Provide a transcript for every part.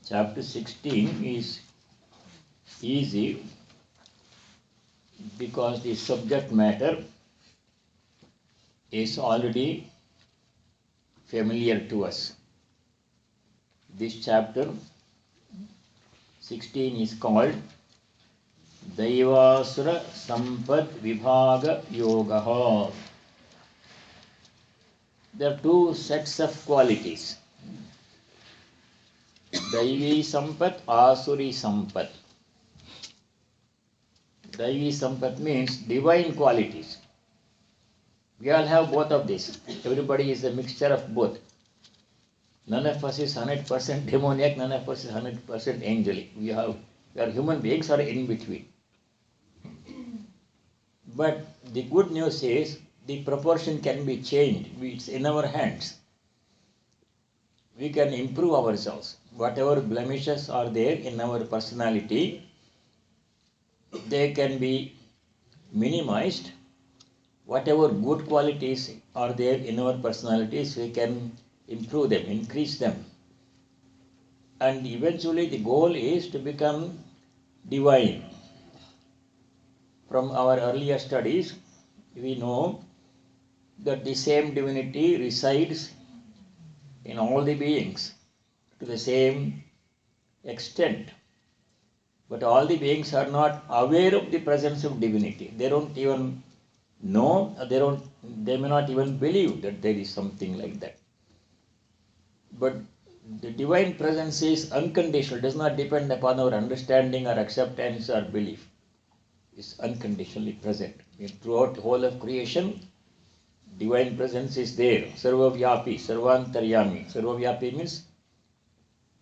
Chapter 16 is easy because the subject matter is already familiar to us. This chapter 16 is called Daivasura Sampad Vibhaga Yoga. There are two sets of qualities. Daivi Sampat, Asuri Sampat. Daivi Sampat means divine qualities. We all have both of these. Everybody is a mixture of both. None of us is 100% demoniac, none of us is 100% angelic. We are human beings or in between. But the good news is the proportion can be changed. It's in our hands. We can improve ourselves. Whatever blemishes are there in our personality, they can be minimized. Whatever good qualities are there in our personalities, we can improve them, increase them. And eventually the goal is to become divine. From our earlier studies, we know that the same divinity resides in all the beings to the same extent. But all the beings are not aware of the presence of divinity. They don't even know, they may not even believe that there is something like that. But the divine presence is unconditional, does not depend upon our understanding or acceptance or belief. It's unconditionally present. Throughout the whole of creation, divine presence is there. Sarvavyapi, Sarvantaryami. Sarvavyapi means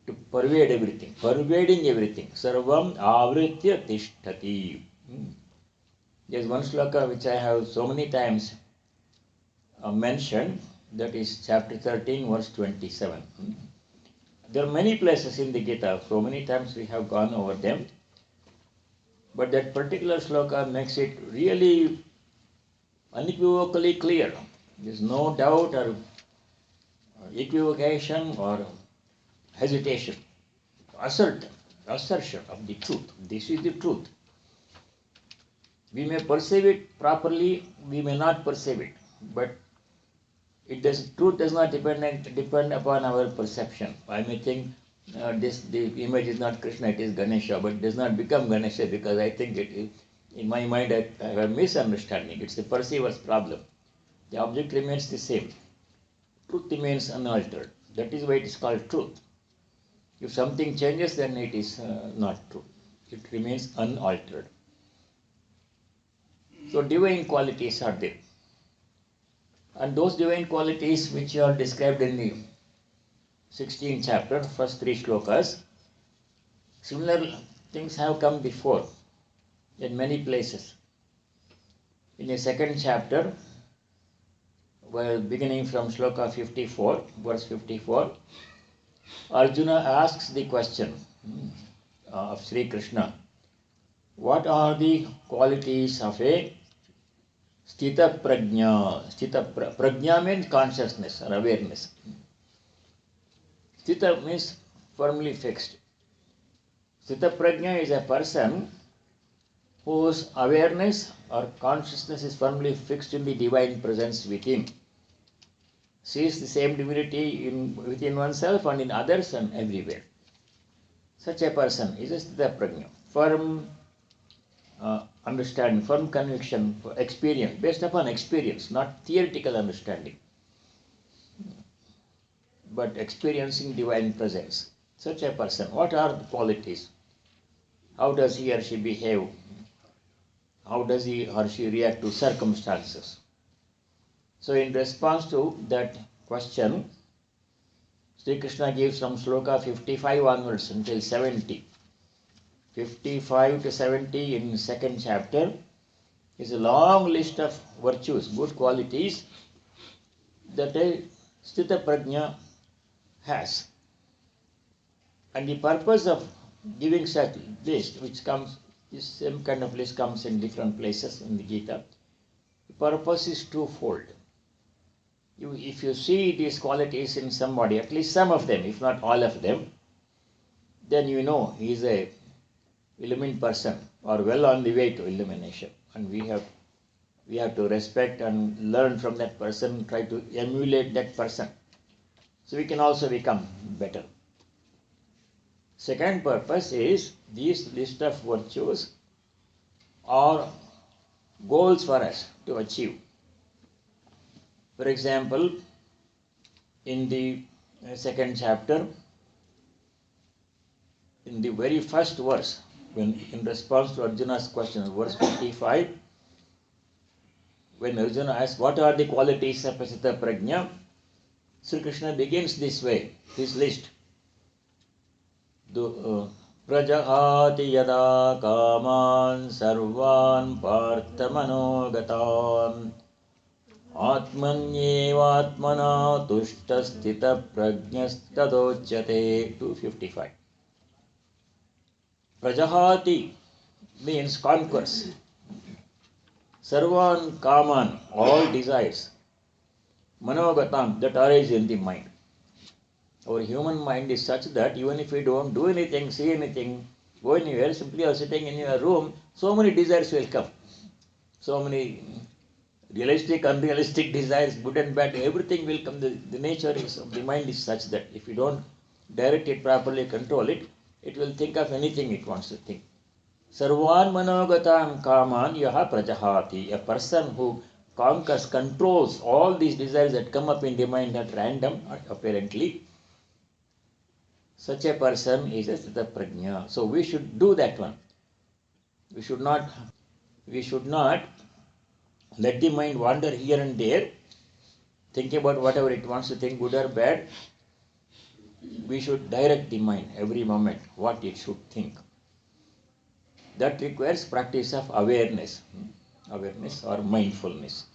to pervade everything, pervading everything. Sarvam avritya tishtati. There's one sloka which I have so many times mentioned, that is chapter 13, verse 27. There are many places in the Gita, so many times we have gone over them. But that particular sloka makes it really unequivocally clear. There's no doubt or equivocation or hesitation. Assertion of the truth. This is the truth. We may perceive it properly, we may not perceive it. But truth does not depend upon our perception. I may think the image is not Krishna, it is Ganesha, but it does not become Ganesha because I think it is, in my mind I have a misunderstanding. It's the perceiver's problem. The object remains the same. Truth remains unaltered. That is why it is called truth. If something changes, then it is not true. It remains unaltered. So divine qualities are there. And those divine qualities which are described in the 16th chapter, first 3 shlokas, similar things have come before in many places. In the second chapter, beginning from shloka 54, verse 54, Arjuna asks the question of Sri Krishna, what are the qualities of a Sthita Prajna? Prajna means consciousness or awareness. Sthita means firmly fixed. Sthita Prajna is a person whose awareness or consciousness is firmly fixed in the divine presence within. Sees the same divinity within oneself and in others and everywhere. Such a person is a Sthita Prajna. Firm understanding, firm conviction, experience, based upon experience, not theoretical understanding, but experiencing divine presence. Such a person, what are the qualities? How does he or she behave? How does he or she react to circumstances? So in response to that question, Sri Krishna gives from shloka 55 onwards until 70. 55 to 70 in second chapter is a long list of virtues, good qualities that a Sthita Prajna has. And the purpose of giving such list, which comes, this same kind of list comes in different places in the Gita, the purpose is twofold. If you see these qualities in somebody, at least some of them, if not all of them, then you know he is a illumined person or well on the way to illumination. And we have to respect and learn from that person, try to emulate that person. So we can also become better. Second purpose is these list of virtues are goals for us to achieve. For example, in the second chapter, in the very first verse, when in response to Arjuna's question, verse 25, when Arjuna asks, what are the qualities of Pasita Prajna? Sri Krishna begins this way, his list. Prajahati yada kaman sarvan parthamanogatam atmanyevatmana tushtasthita prajnastadochyate. 255. Prajahati means conquers. Sarvan kaman, all desires. Manogatam, that arise in the mind. Our human mind is such that even if we don't do anything, see anything, go anywhere, simply are sitting in your room, so many desires will come. So many realistic, unrealistic desires, good and bad, everything will come. The nature of the mind is such that if you don't direct it properly, control it, it will think of anything it wants to think. Sarvan manogatam kaman yaha prajahati. A person who conquers, controls all these desires that come up in the mind at random, apparently, such a person is a Sthita Prajna. So we should do that one. We should not let the mind wander here and there, think about whatever it wants to think, good or bad. We should direct the mind every moment what it should think. That requires practice of awareness or mindfulness.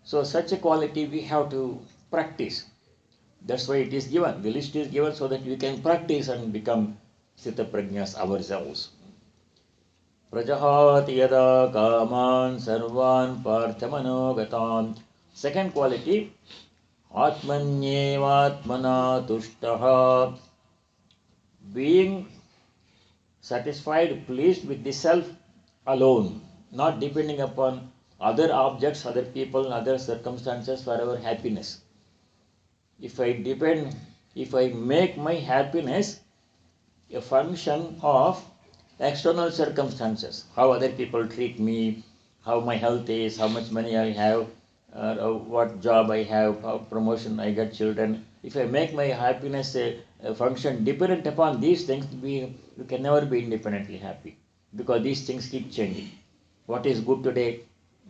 So such a quality we have to practice. That's why it is given. The list is given so that we can practice and become Sthita Prajnas ourselves. Prajahati yada kaman sarvan parthamanogatam. Second quality, atmanyevatmana tushtaha. Being satisfied, pleased with the self alone, not depending upon other objects, other people, other circumstances for our happiness. If I make my happiness a function of external circumstances, how other people treat me, how my health is, how much money I have, what job I have, how promotion I get, children. If I make my happiness a function dependent upon these things, we can never be independently happy, because these things keep changing. What is good today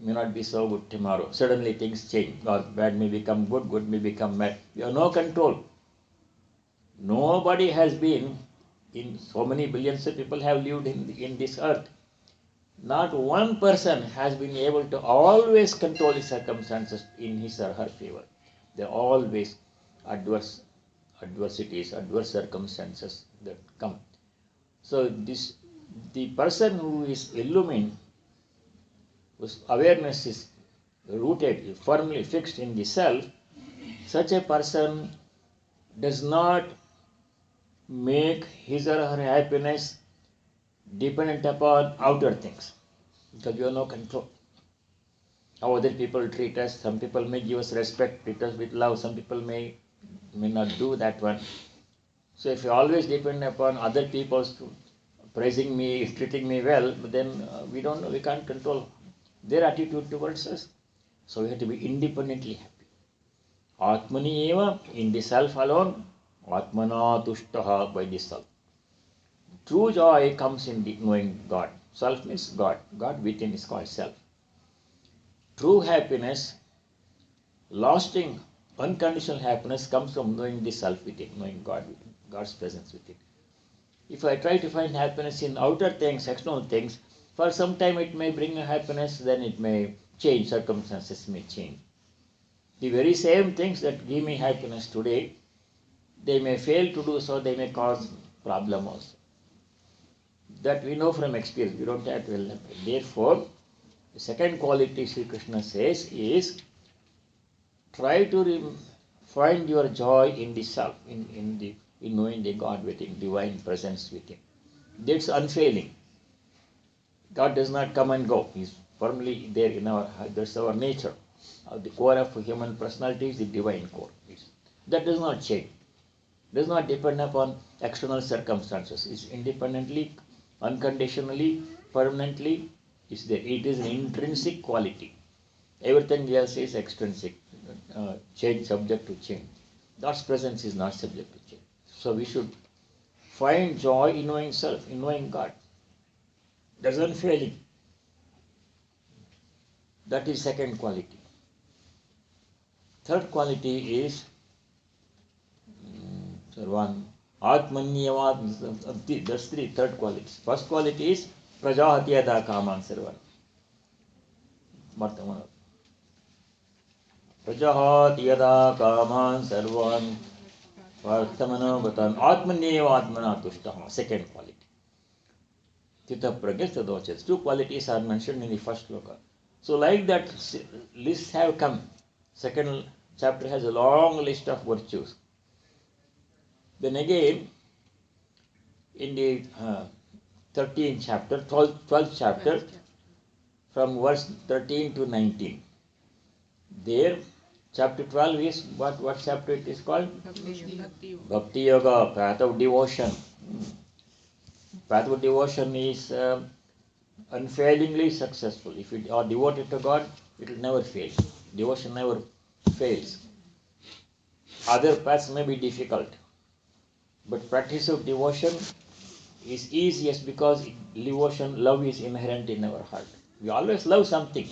may not be so good tomorrow. Suddenly things change, or bad may become good, good may become bad. We have no control. Nobody has been, in so many billions of people have lived in this earth. Not one person has been able to always control the circumstances in his or her favor. There are always adversities, adverse circumstances that come. So the person who is illumined, whose awareness is rooted, firmly fixed in the self, such a person does not make his or her happiness dependent upon outer things, because we have no control. How other people treat us, some people may give us respect, treat us with love, some people may not do that one. So if you always depend upon other people's praising me, treating me well, but then we can't control their attitude towards us. So we have to be independently happy. Atmani eva, in the self alone, atmana tushtaha, by the self. True joy comes in the knowing God. Self means God. God within is called self. True happiness, lasting, unconditional happiness comes from knowing the self within, knowing God within, God's presence within. If I try to find happiness in outer things, external things, for some time it may bring a happiness, then it may change, circumstances may change. The very same things that give me happiness today, they may fail to do so, they may cause problem also. That we know from experience, we don't have to elaborate. Therefore, the second quality Sri Krishna says is, try to find your joy in the self, in the in knowing the God within, divine presence within. That's unfailing. God does not come and go. He's firmly there in our heart. That's our nature. The core of human personality is the divine core. That does not change. Does not depend upon external circumstances. It's independently, unconditionally, permanently is there. It is an intrinsic quality. Everything else is extrinsic, change, subject to change. God's presence is not subject to change. So we should find joy in knowing self, in knowing God. That's unfailing. That is second quality. Third quality is Sarvan Atmanyavad. That's three third qualities. First quality is Prajahati Yada Kaman Sarvan. Martamana. Prajahati Yada Kaman Sarvan Vartamana Vatan Atmanyeva Atmana Tushtaha. Second quality. Titha Pragyasthadochas. Two qualities are mentioned in the first sloka. So like that, lists have come. Second chapter has a long list of virtues. Then again, in the 13th chapter, 12th chapter, from verse 13 to 19. There, chapter 12 is, what chapter it is called? Bhakti Yoga, path of devotion. Path of devotion is unfailingly successful. If you are devoted to God, it will never fail. Devotion never fails. Other paths may be difficult, but practice of devotion is easiest because devotion, love is inherent in our heart. We always love something.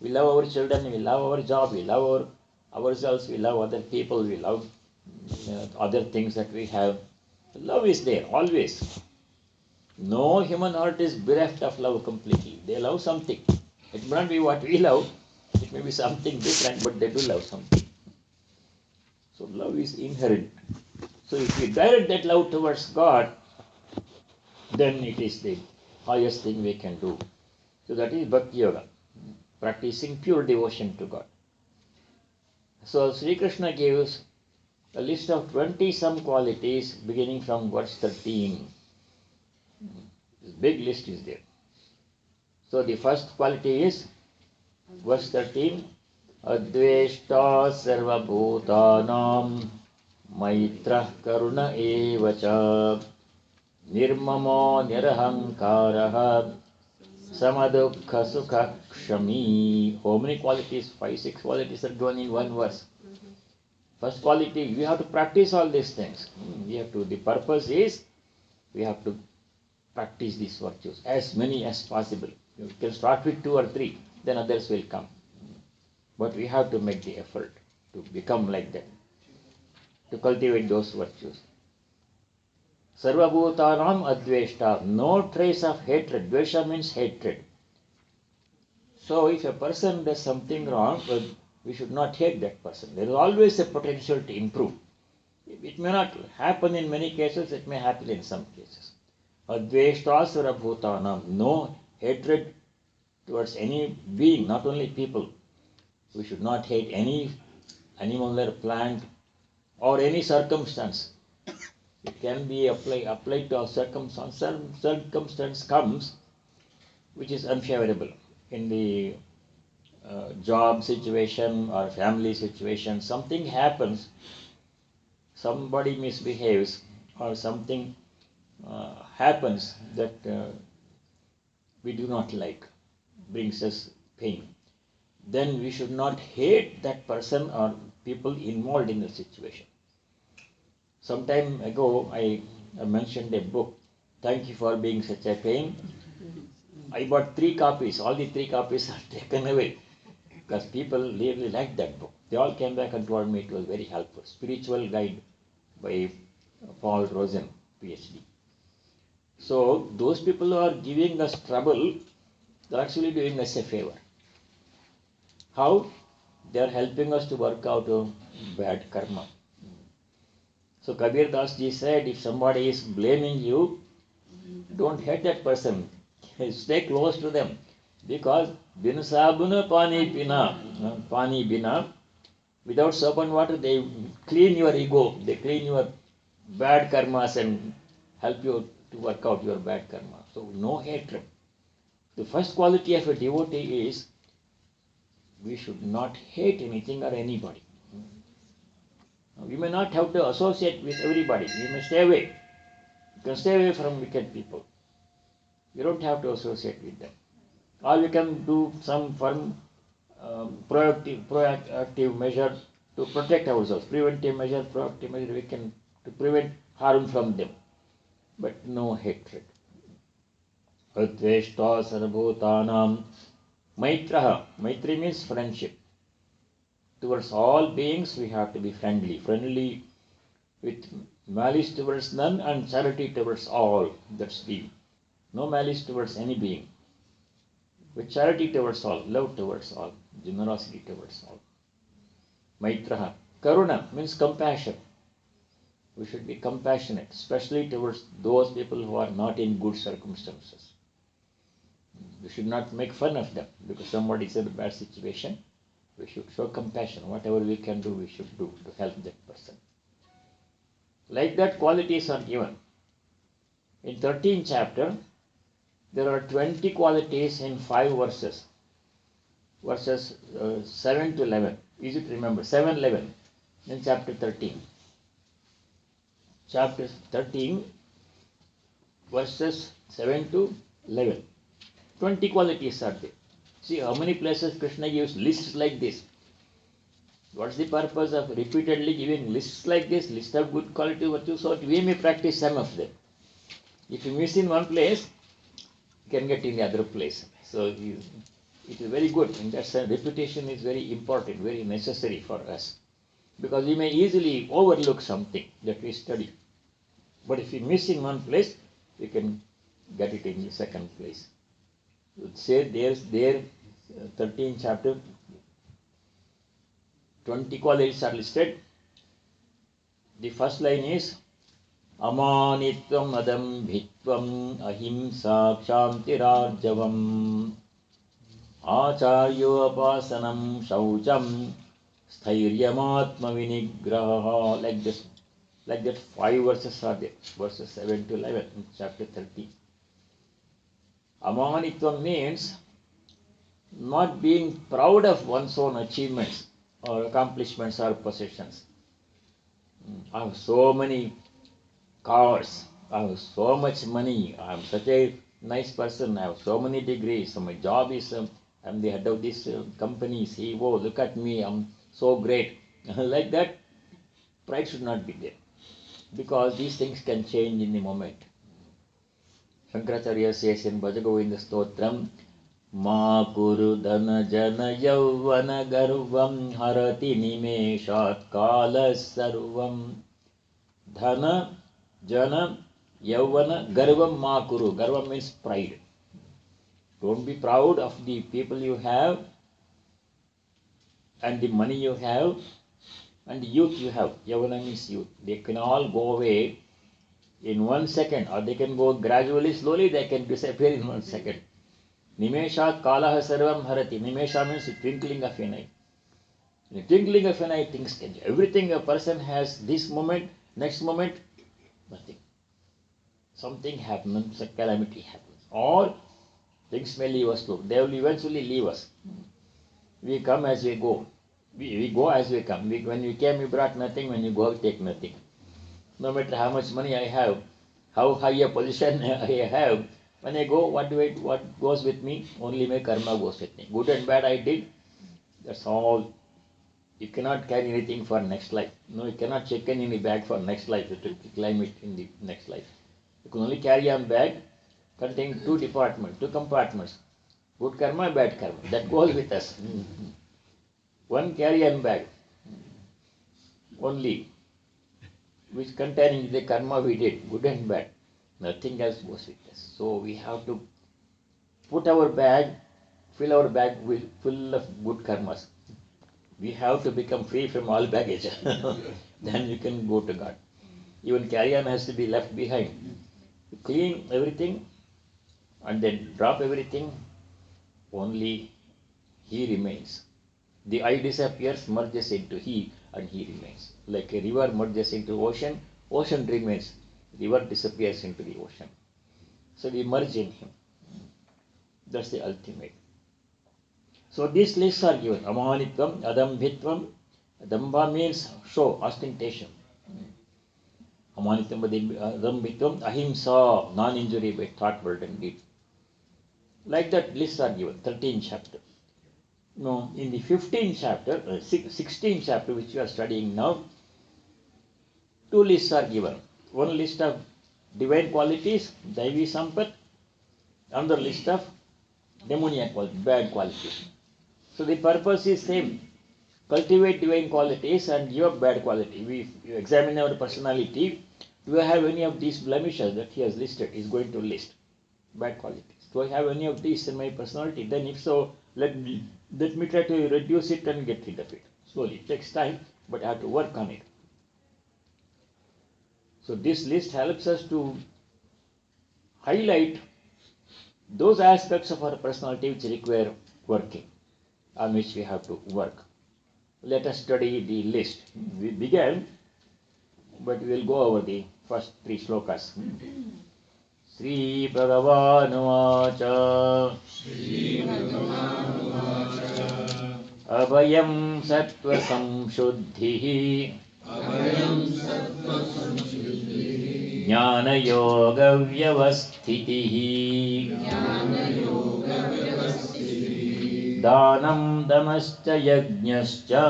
We love our children, we love our job, we love ourselves, we love other people, we love other things that we have. Love is there, always. No human heart is bereft of love completely. They love something. It may not be what we love, it may be something different, but they do love something. So love is inherent. So if we direct that love towards God, then it is the highest thing we can do. So that is Bhakti Yoga, practicing pure devotion to God. So Sri Krishna gives a list of 20 some qualities beginning from verse 13. This big list is there. So the first quality is verse 13. Adveshta sarva bhutanam maitra karuna evacha nirmamo nirahankaraha samadukha sukha kshami. How many qualities? 5, 6 qualities are given in one verse. First quality, we have to practice all these things. The purpose is we have to practice these virtues, as many as possible. You can start with 2 or 3, then others will come. But we have to make the effort to become like that, to cultivate those virtues. Sarva bhutanam adveshta, no trace of hatred. Dvesha means hatred. So if a person does something wrong, we should not hate that person. There is always a potential to improve. It may not happen in many cases, it may happen in some cases. Adveshta sarva bhutanam, no hatred towards any being, not only people. We should not hate any animal or plant or any circumstance. It can be applied to a circumstance. Circumstance comes which is unfavorable in the job situation or family situation. Something happens, somebody misbehaves, or something happens that we do not like, brings us pain. Then we should not hate that person or people involved in the situation. Some time ago, I mentioned a book, Thank You for Being Such a Pain. I bought 3 copies. All the 3 copies are taken away because people really liked that book. They all came back and told me it was very helpful. Spiritual Guide by Paul Rosen, PhD. So those people who are giving us trouble, they are actually doing us a favor. How? They are helping us to work out a bad karma. So Kabir Das ji said, if somebody is blaming you, don't hate that person. Stay close to them. Because bin sabuna pani bina, without soap and water, they clean your ego, they clean your bad karmas and help you to work out your bad karma. So no hatred. The first quality of a devotee is we should not hate anything or anybody. We may not have to associate with everybody. We may stay away. You can stay away from wicked people. You don't have to associate with them. Or you can do some firm proactive measure to protect ourselves. Preventive measure, proactive measure, we can to prevent harm from them. But no hatred. Atveshta sarvbhutanam maitraha. Maitri means friendship. Towards all beings we have to be friendly. Friendly with malice towards none and charity towards all. That's the no malice towards any being. With charity towards all, love towards all, generosity towards all. Maitraha. Karuna means compassion. We should be compassionate, especially towards those people who are not in good circumstances. We should not make fun of them because somebody is in a bad situation. We should show compassion. Whatever we can do, we should do to help that person. Like that, qualities are given. In 13th chapter, there are 20 qualities in 5 verses. Verses 7 to 11. Easy to remember. 7, 11 in chapter 13. Chapter 13, verses 7 to 11. 20 qualities are there. See how many places Krishna gives lists like this. What's the purpose of repeatedly giving lists like this, list of good quality virtues, so we may practice some of them. If you miss in one place, you can get in the other place. So it is very good. In that sense, repetition is very important, very necessary for us. Because we may easily overlook something that we study. But if we miss in one place, we can get it in the second place. Say there's 13th chapter, 20 qualities are listed. The first line is Amanitvam adambhitvam ahimsa kshantirarjavam acharyo apasanam shaucham sthairyamatma vinigraha. Like that 5 verses are there. Verses 7 to 11 in chapter 13. Amanitvam means not being proud of one's own achievements or accomplishments or possessions. I have so many cars, I have so much money, I am such a nice person, I have so many degrees, so my job is, I'm the head of this company, CEO, look at me, I'm so great. Like that, pride should not be there. Because these things can change in a moment. Shankaracharya says in Bhajagovinda Stotram, Ma kuru dana jana yavana garvam harati nimeshat kalas sarvam. Dhana jana yavana garvam ma kuru. Garvam means pride. Don't be proud of the people you have and the money you have and the youth you have. Yavana means youth. They can all go away in 1 second, or they can go gradually, slowly, they can disappear in 1 second. Nimeshat kalaha sarvam harati. Nimesha means the twinkling of an eye. In the twinkling of an eye, things change. Everything a person has this moment, next moment, nothing. Something happens, a calamity happens. Or things may leave us too. They will eventually leave us. We come as we go. We go as we come. When we came, we brought nothing. When you go, we take nothing. No matter how much money I have, how high a position I have, when I go, what goes with me? Only my karma goes with me. Good and bad I did, that's all. You cannot carry anything for next life. No, you cannot check in any bag for next life to claim it in the next life. You can only carry a bag containing 2 compartments. Good karma, bad karma. That goes with us. One carry-on bag only, which containing the karma we did, good and bad. Nothing else goes with us. So we have to put our bag, fill our bag full of good karmas. We have to become free from all baggage. Then we can go to God. Even carry-on has to be left behind. Clean everything and then drop everything. Only He remains. The I disappears, merges into He, and He remains. Like a river merges into ocean, Ocean remains, river disappears into the ocean. So we merge in him. That's the ultimate. So these lists are given. Amanitvam, Adambhitvam. Damba means show, ostentation. Amanitvam, Adambhitvam, Ahimsa, non-injury by thought, word and deed. Like that lists are given, 13th chapter. Now, in the 15th chapter, 16th chapter which we are studying now, two lists are given. One list of divine qualities, Daivi Sampat, another list of demoniac qualities, bad qualities. So the purpose is same. Cultivate divine qualities and give up bad quality. We examine our personality. Do I have any of these blemishes that he has listed? He is going to list bad qualities. Do I have any of these in my personality? Then if so, let me try to reduce it and get rid of it. Slowly. It takes time, but I have to work on it. So this list helps us to highlight those aspects of our personality which require working, on which we have to work. Let us study the list. We began, but we will go over the first 3 slokas. Sri Bhagavanuvacha Abhayam Sattva Samshuddhihi Jnana Yoga Vyavasthitihi Dhanam Damascha Yajñascha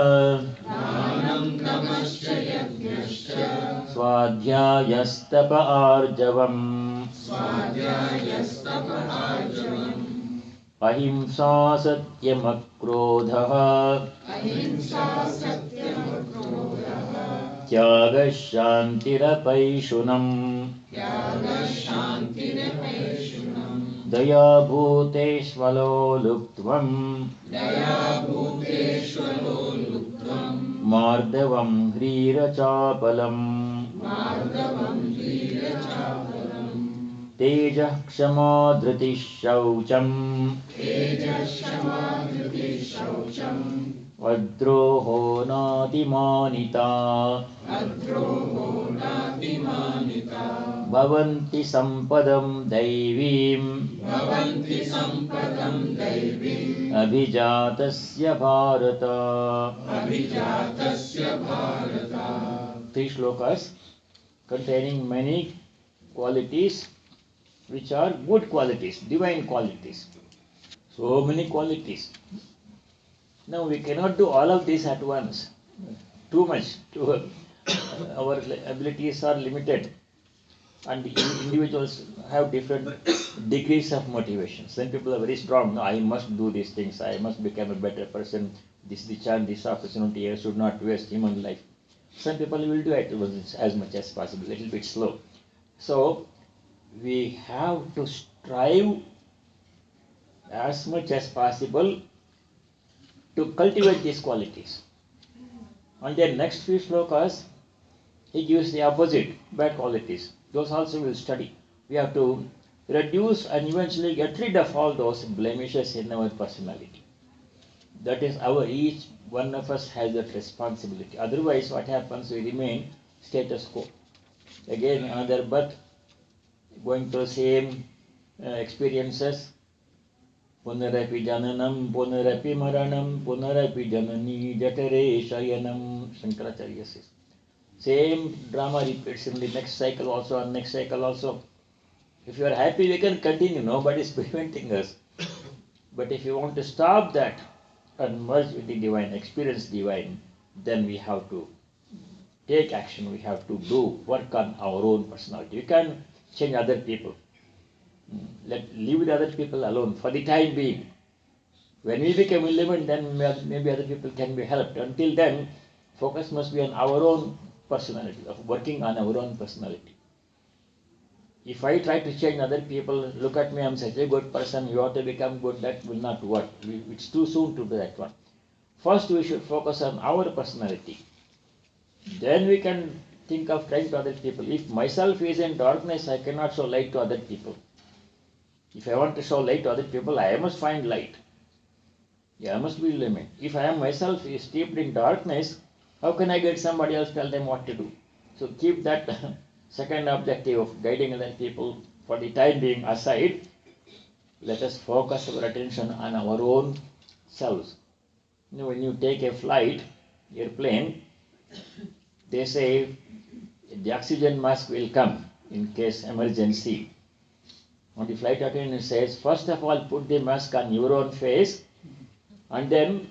Swadhyayastapa Arjavam Ahimsa Satyam Akrodha Tyaga Shantirapaishunam Daya Bhuteshvalo Luktvam Mardavam Hrirachapalam Tejah Kshama Dhriti Shaucham Vajroho Natimanita Bhavanti Sampadam Daivim Abhijatasya Bharata. 3 shlokas containing many qualities which are good qualities, divine qualities. So many qualities. Now we cannot do all of this at once. Too much. Our abilities are limited. And individuals have different degrees of motivation. Some people are very strong. No, I must do these things. I must become a better person. This is the chance, this opportunity. I should not waste human life. Some people will do it as much as possible, a little bit slow. So we have to strive as much as possible to cultivate these qualities. And then next few slokas, he gives the opposite, bad qualities. Those also we'll study. We have to reduce and eventually get rid of all those blemishes in our personality. That is each one of us has that responsibility. Otherwise what happens, we remain status quo. Again another birth, going through same experiences. Punarapi jananam, punarapi maranam, punarapi janani jatare shayanam, Shankaracharya says. Same drama repeats in the next cycle also and next cycle also. If you are happy, we can continue. Nobody is preventing us. But if you want to stop that and merge with the divine, experience divine, then we have to take action. We have to do work on our own personality. You can change other people. Leave the other people alone for the time being. When we become relevant, then maybe other people can be helped. Until then, focus must be on our own personality, of working on our own personality. If I try to change other people, look at me, I'm such a good person, you have to become good, that will not work. It's too soon to do that one. First we should focus on our personality. Then we can think of trying to other people. If myself is in darkness, I cannot show light to other people. If I want to show light to other people, I must find light. I must be illumined. If I am myself steeped in darkness, how can I get somebody else to tell them what to do? So keep that second objective of guiding other people for the time being aside. Let us focus our attention on our own selves. When you take a flight, airplane, they say the oxygen mask will come in case emergency. And the flight attendant says, first of all, put the mask on your own face and then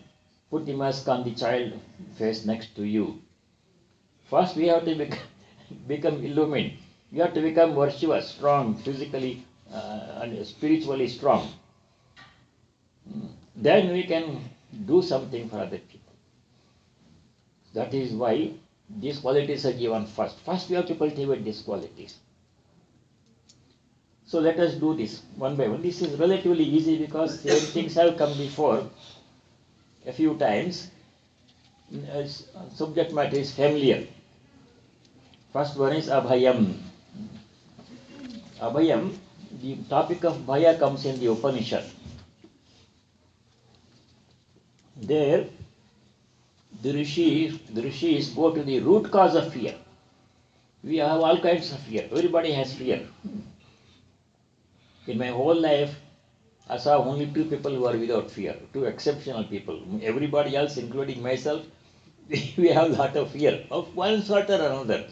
put the mask on the child face next to you. First, we have to become illumined. We have to become virtuous, strong, physically and spiritually strong. Then we can do something for other people. That is why these qualities are given first. First, we have to cultivate these qualities. So let us do this one by one. This is relatively easy because same things have come before a few times. Subject matter is familiar. First one is Abhayam. Abhayam, the topic of Bhaya comes in the Upanishad. There, the rishis go to the root cause of fear. We have all kinds of fear. Everybody has fear. In my whole life, I saw only two people who are without fear, two exceptional people. Everybody else, including myself, we have a lot of fear of one sort or another.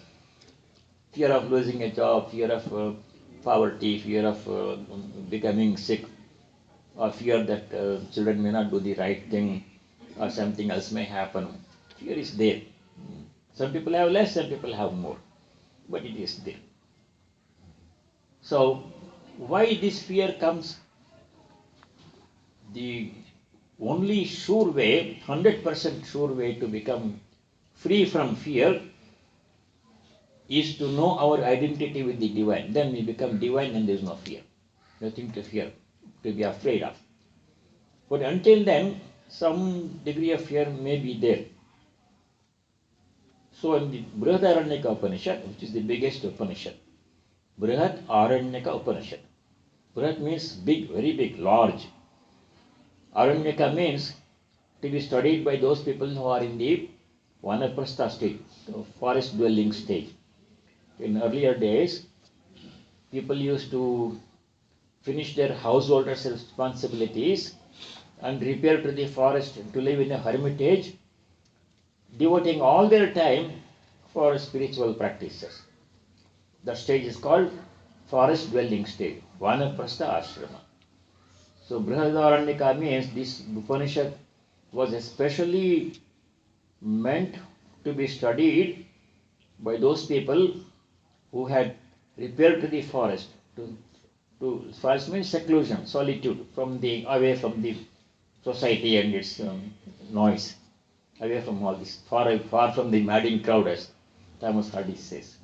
Fear of losing a job, fear of poverty, fear of becoming sick, or fear that children may not do the right thing, or something else may happen. Fear is there. Some people have less, some people have more, but it is there. So, why this fear comes? The only sure way, 100% sure way to become free from fear is to know our identity with the divine. Then we become divine and there is no fear. Nothing to fear, to be afraid of. But until then, some degree of fear may be there. So in the Brihadaranyaka Upanishad, which is the biggest Upanishad, Brihadaranyaka Upanishad. Brihat means big, very big, large. Aranyaka means to be studied by those people who are in the Vanaprastha stage, the forest dwelling stage. In earlier days, people used to finish their householders' responsibilities and repair to the forest to live in a hermitage, devoting all their time for spiritual practices. The stage is called forest dwelling stage, Vanaprastha ashrama. So Brihadaranyaka means this Upanishad was especially meant to be studied by those people who had repaired to the forest. Forest means seclusion, solitude, away from the society and its noise, away from all this, far from the madding crowd, as Thomas Hardy says.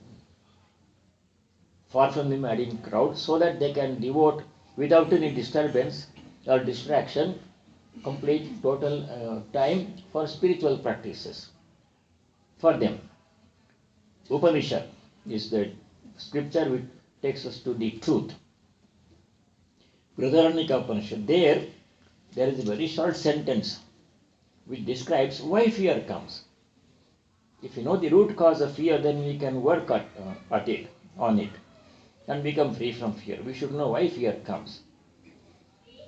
Far from the madding crowd, so that they can devote without any disturbance or distraction, complete total time for spiritual practices for them. Upanishad is the scripture which takes us to the truth. Brihadaranyaka Upanishad, there is a very short sentence which describes why fear comes. If you know the root cause of fear, then we can work on it, and become free from fear. We should know why fear comes.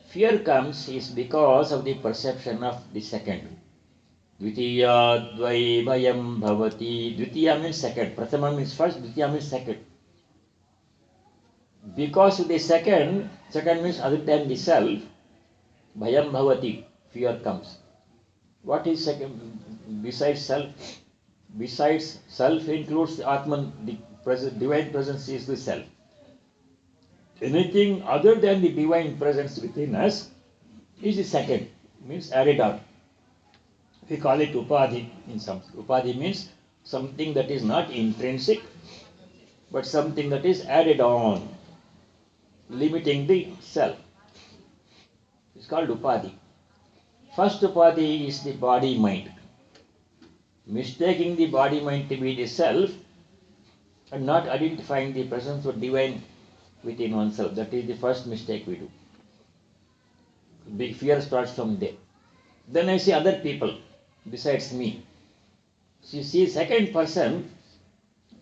Fear comes is because of the perception of the second. Dvitiya dvai bhayam bhavati. Dvitiya means second. Prathama means first, Dvitiya means second. Because of the second means other than the self, bhayam bhavati, fear comes. What is second besides self? Besides self includes Atman, the divine presence is the self. Anything other than the divine presence within us is the second, means added on. We call it upadhi in some. Upadhi means something that is not intrinsic, but something that is added on, limiting the self. It's called upadhi. First upadhi is the body-mind. Mistaking the body-mind to be the self and not identifying the presence of divine within oneself. That is the first mistake we do. Big fear starts from there. Then I see other people besides me. So you see, second person,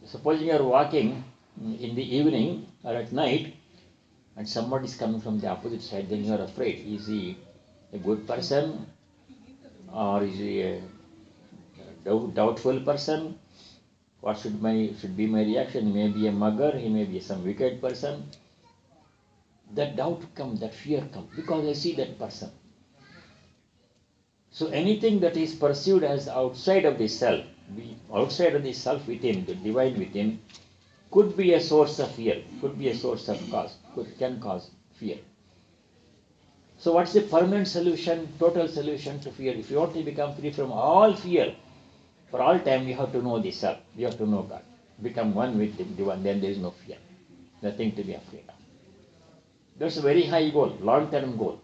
Supposing you are walking in the evening or at night and somebody is coming from the opposite side, then you are afraid. Is he a good person or is he a doubtful person? What should be my reaction? He may be a mugger, he may be some wicked person. That doubt comes, that fear comes, because I see that person. So anything that is perceived as outside of the self, outside of the self within, the divine within, could be a source of fear, could be a source of cause, can cause fear. So what's the permanent solution, total solution to fear? If you want to become free from all fear, for all time you have to know the self, you have to know God. Become one with the divine, then there is no fear, nothing to be afraid of. That's a very high goal, long-term goal.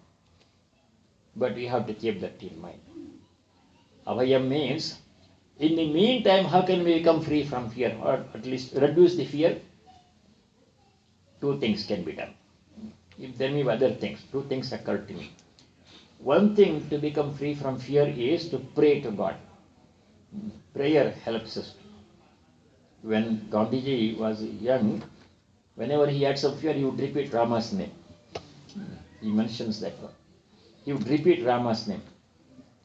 But we have to keep that in mind. Abhayam means, in the meantime, how can we become free from fear, or at least reduce the fear? Two things can be done. If there may be other things, two things occur to me. One thing to become free from fear is to pray to God. Prayer helps us. When Gandhiji was young, whenever he had some fear, he would repeat Rama's name. He mentions that one. He would repeat Rama's name.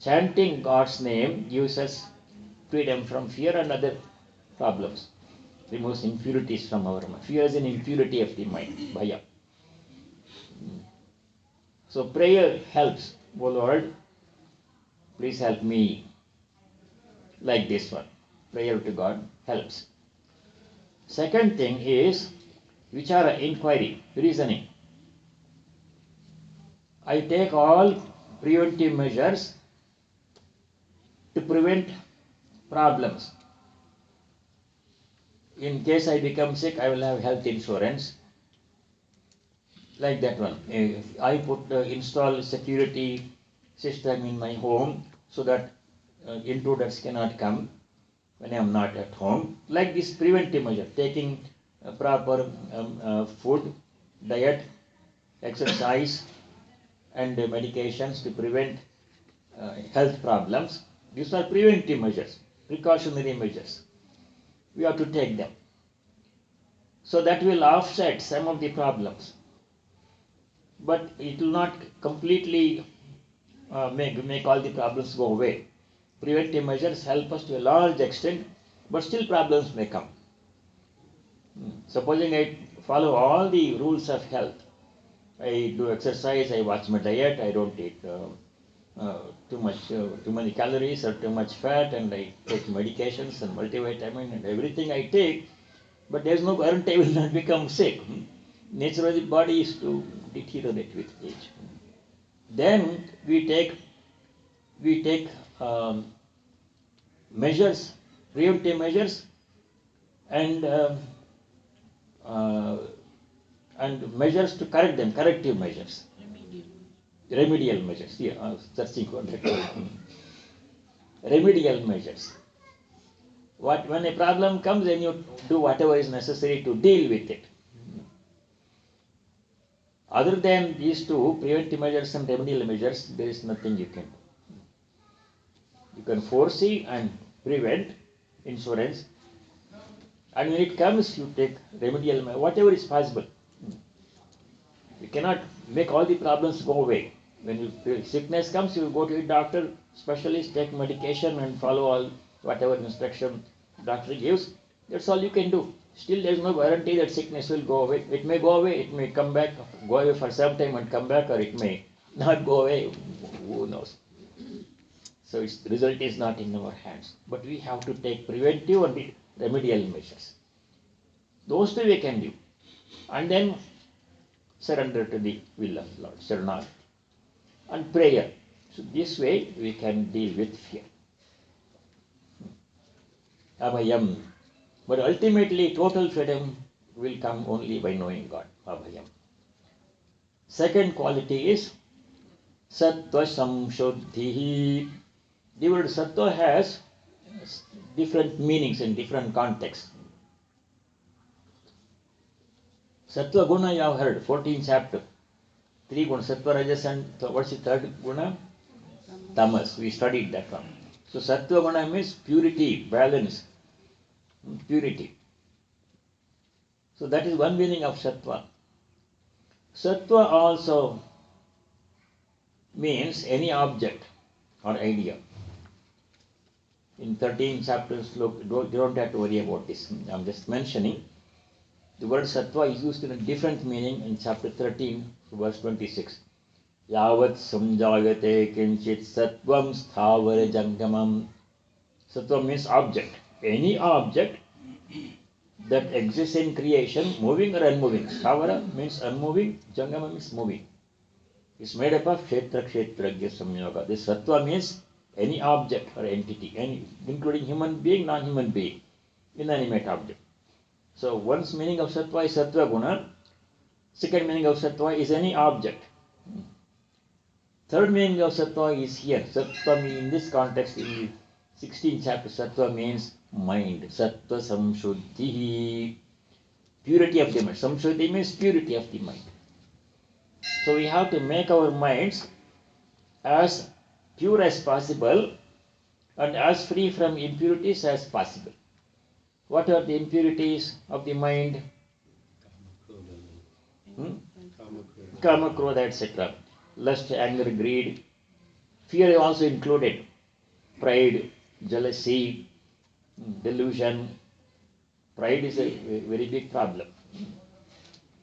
Chanting God's name gives us freedom from fear and other problems. Removes impurities from our mind. Fear is an impurity of the mind, bhaya. So prayer helps. Oh Lord, please help me. Like this one. Prayer to God helps. Second thing is vichara, inquiry, reasoning. I take all preventive measures to prevent problems. In case I become sick, I will have health insurance. Like that one. I install security system in my home so that intruders cannot come when I am not at home. Like this preventive measure, taking proper food, diet, exercise, and medications to prevent health problems. These are preventive measures, precautionary measures. We have to take them. So that will offset some of the problems. But it will not completely make all the problems go away. Preventive measures help us to a large extent, but still problems may come. Supposing I follow all the rules of health, I do exercise, I watch my diet, I don't eat too many calories or too much fat, and I take medications and multivitamin and everything I take, but there is no guarantee I will not become sick. Nature of the body is to deteriorate with age. Then we take measures, preventive measures, and measures to correct them, corrective measures. Remedial measures. Yeah, I was searching for that. Remedial measures. When a problem comes, then you do whatever is necessary to deal with it. Other than these two, preventive measures and remedial measures, there is nothing you can do. You can foresee and prevent, insurance, and when it comes, you take remedial measures, whatever is possible. You cannot make all the problems go away. When sickness comes, you go to a doctor, specialist, take medication and follow all whatever instruction doctor gives. That's all you can do. Still, there is no guarantee that sickness will go away. It may go away, it may come back, go away for some time and come back, or it may not go away. Who knows? So the result is not in our hands. But we have to take preventive and remedial measures. Those two we can do. And then surrender to the will of the Lord, Sharanagati. And prayer. So this way we can deal with fear. Abhayam. But ultimately total freedom will come only by knowing God. Abhayam. Second quality is Sattva Samshuddhi. The word Sattva has different meanings in different contexts. Sattva Guna you have heard, 14th chapter. 3 guna, Sattva, Rajas, and what's the third guna? Tamas. We studied that one. So Sattva Guna means purity, balance, purity. So that is one meaning of sattva. Sattva also means any object or idea. In 13 chapters, look, you don't have to worry about this. I'm just mentioning. The word sattva is used in a different meaning in chapter 13, verse 26. Yavat samjagate kinchit sattvam sthavara jangamam. Sattva means object. Any object that exists in creation, moving or unmoving. Sthavara means unmoving, jangama means moving. It's made up of kshetra, kshetrajya, samyoga. This sattva means any object or entity, including human being, non-human being, inanimate object. So one's meaning of sattva is sattva guna. Second meaning of sattva is any object. Third meaning of sattva is here. Sattva in this context, in the 16th chapter, sattva means mind. Sattva samshuddhi. Purity of the mind. Samshuddhi means purity of the mind. So we have to make our minds as pure as possible and as free from impurities as possible. What are the impurities of the mind? Kama, krodha, etc. Lust, anger, greed. Fear is also included. Pride, jealousy, delusion. Pride is a very big problem.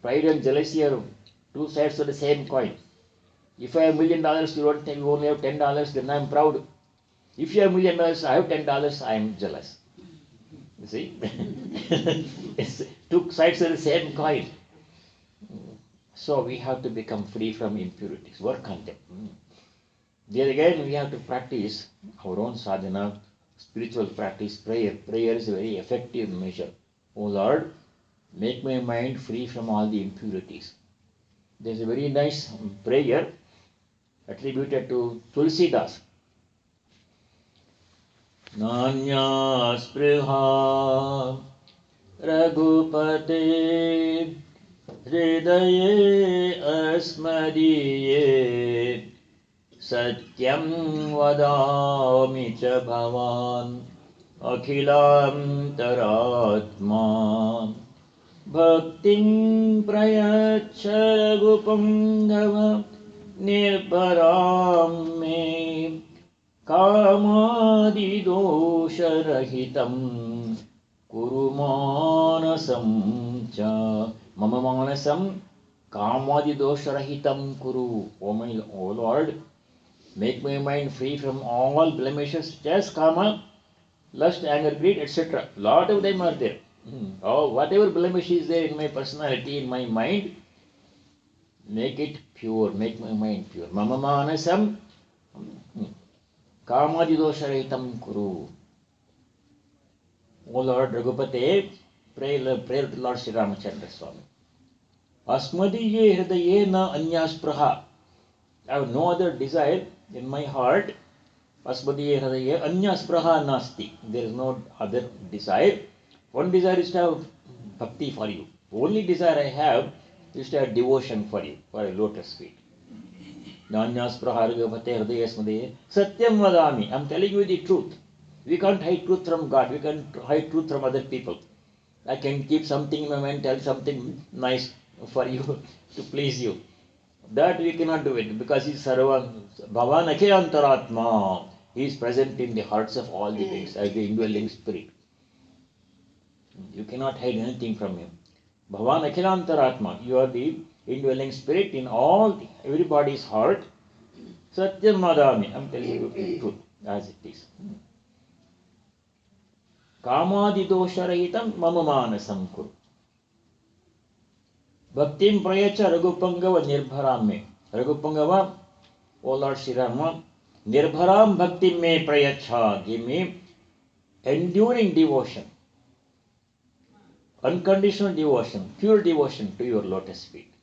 Pride and jealousy are two sides of the same coin. If I have $1 million, you only have $10, then I am proud. If you have $1 million, I have $10, I am jealous. You see? It's two sides of the same coin. So we have to become free from impurities, work on them. There again we have to practice our own sadhana, spiritual practice, prayer. Prayer is a very effective measure. Oh Lord, make my mind free from all the impurities. There's a very nice prayer attributed to Tulsidas. Nanya spruha raghupate hridaye asmadiye satyam vadami cha bhavan akhilam taratma bhaktim prayacha raghupangava nirparam me kamadi dosharahitam kuru manasam cha mama manasam kamadi dosharahitam kuru. O Lord, make my mind free from all blemishes, just kama, lust, anger, greed, etc. Lot of them are there. Oh, whatever blemish is there in my personality, in my mind, make it pure, make my mind pure. Mama manasam kamadi dosharahitam kuru. O Lord Raghupate, pray to Lord Sri Ramachandra Swami. Asmadiye hridaye na anyaspraha. I have no other desire in my heart. Asmadiye hridaye anyaspraha nasti. There is no other desire. One desire is to have bhakti for you. Only desire I have is to have devotion for you, for a lotus feet. Nanyaspraha raghupate hridaye asmadiye satyam vadami. I am telling you the truth. We can't hide truth from God. We can't hide truth from other people. I can keep something in my mind, tell something nice for you, to please you. That we cannot do it because He is Sarva Bhavan Akhilantaratma. He is present in the hearts of all the beings as the indwelling spirit. You cannot hide anything from Him. Bhavan Akhilantaratma. You are the indwelling spirit in everybody's heart. Satyam Madami. I am telling you the truth as it is. Kamadi dosharahitam mama manasam kuru. Bhaktim prayacha raghupangava nirbharam me. Raghupangava, O Lord Sri Rama, nirbharam bhaktim me prayacha. Give me enduring devotion, unconditional devotion, pure devotion to your lotus feet.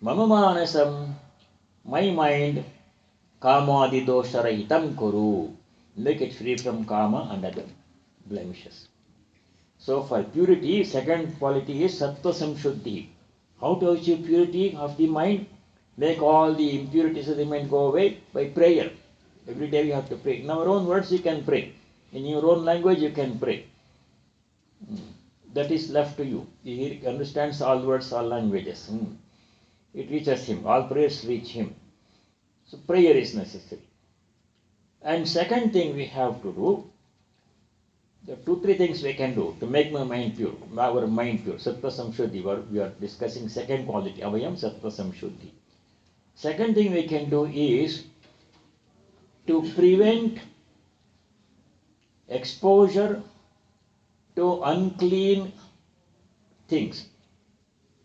Mama manasam, my mind, kamadi dosharahitam kuru. Make it free from kama and other blemishes. So for purity, second quality is sattva samshuddhi. How to achieve purity of the mind? Make all the impurities of the mind go away by prayer. Every day you have to pray. In our own words you can pray. In your own language you can pray. That is left to you. He understands all words, all languages. It reaches him. All prayers reach him. So prayer is necessary. And second thing we have to do, there are 2-3 things we can do to make my mind pure, our mind pure. Sattva Samshuddhi, we are discussing second quality, Avayam Sattva Samshuddhi. Second thing we can do is to prevent exposure to unclean things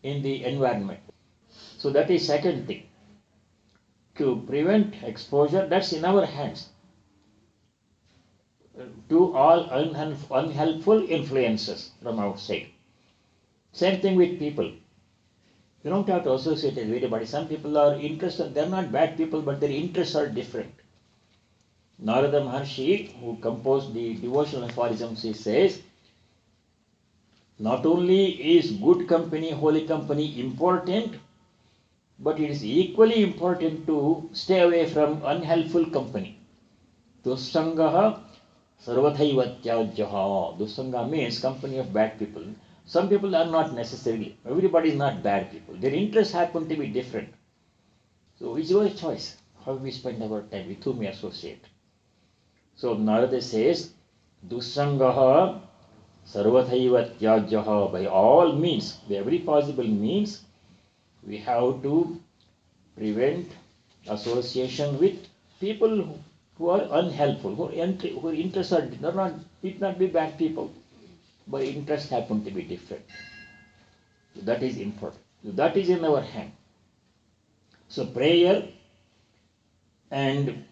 in the environment. So that is second thing. To prevent exposure, that's in our hands, to all unhelpful influences from outside. Same thing with people. You don't have to associate with everybody. Some people are interested, they're not bad people, but their interests are different. Narada Maharshi, who composed the devotional aphorisms, he says, not only is good company, holy company important, but it is equally important to stay away from unhelpful company. Dussangaha sarvathaiva tyajyaha. Dussanga means company of bad people. Some people are not necessarily, everybody is not bad people. Their interests happen to be different. So it's your choice how we spend our time, with whom we associate. So Narada says, Dussangaha sarvathaiva tyajyaha. By all means, by every possible means, we have to prevent association with people who are unhelpful, who are interested, need not be bad people, but interests happen to be different. So that is important. So that is in our hand. So prayer and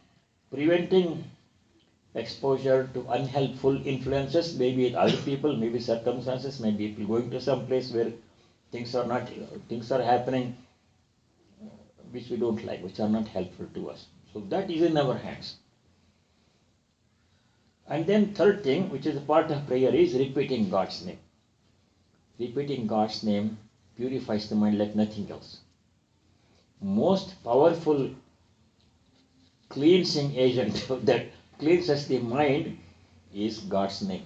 preventing exposure to unhelpful influences, maybe other people, maybe circumstances, maybe people going to some place where things are happening which we don't like, which are not helpful to us. So that is in our hands. And then third thing, which is a part of prayer, is repeating God's name. Repeating God's name purifies the mind like nothing else. Most powerful cleansing agent that cleanses the mind is God's name.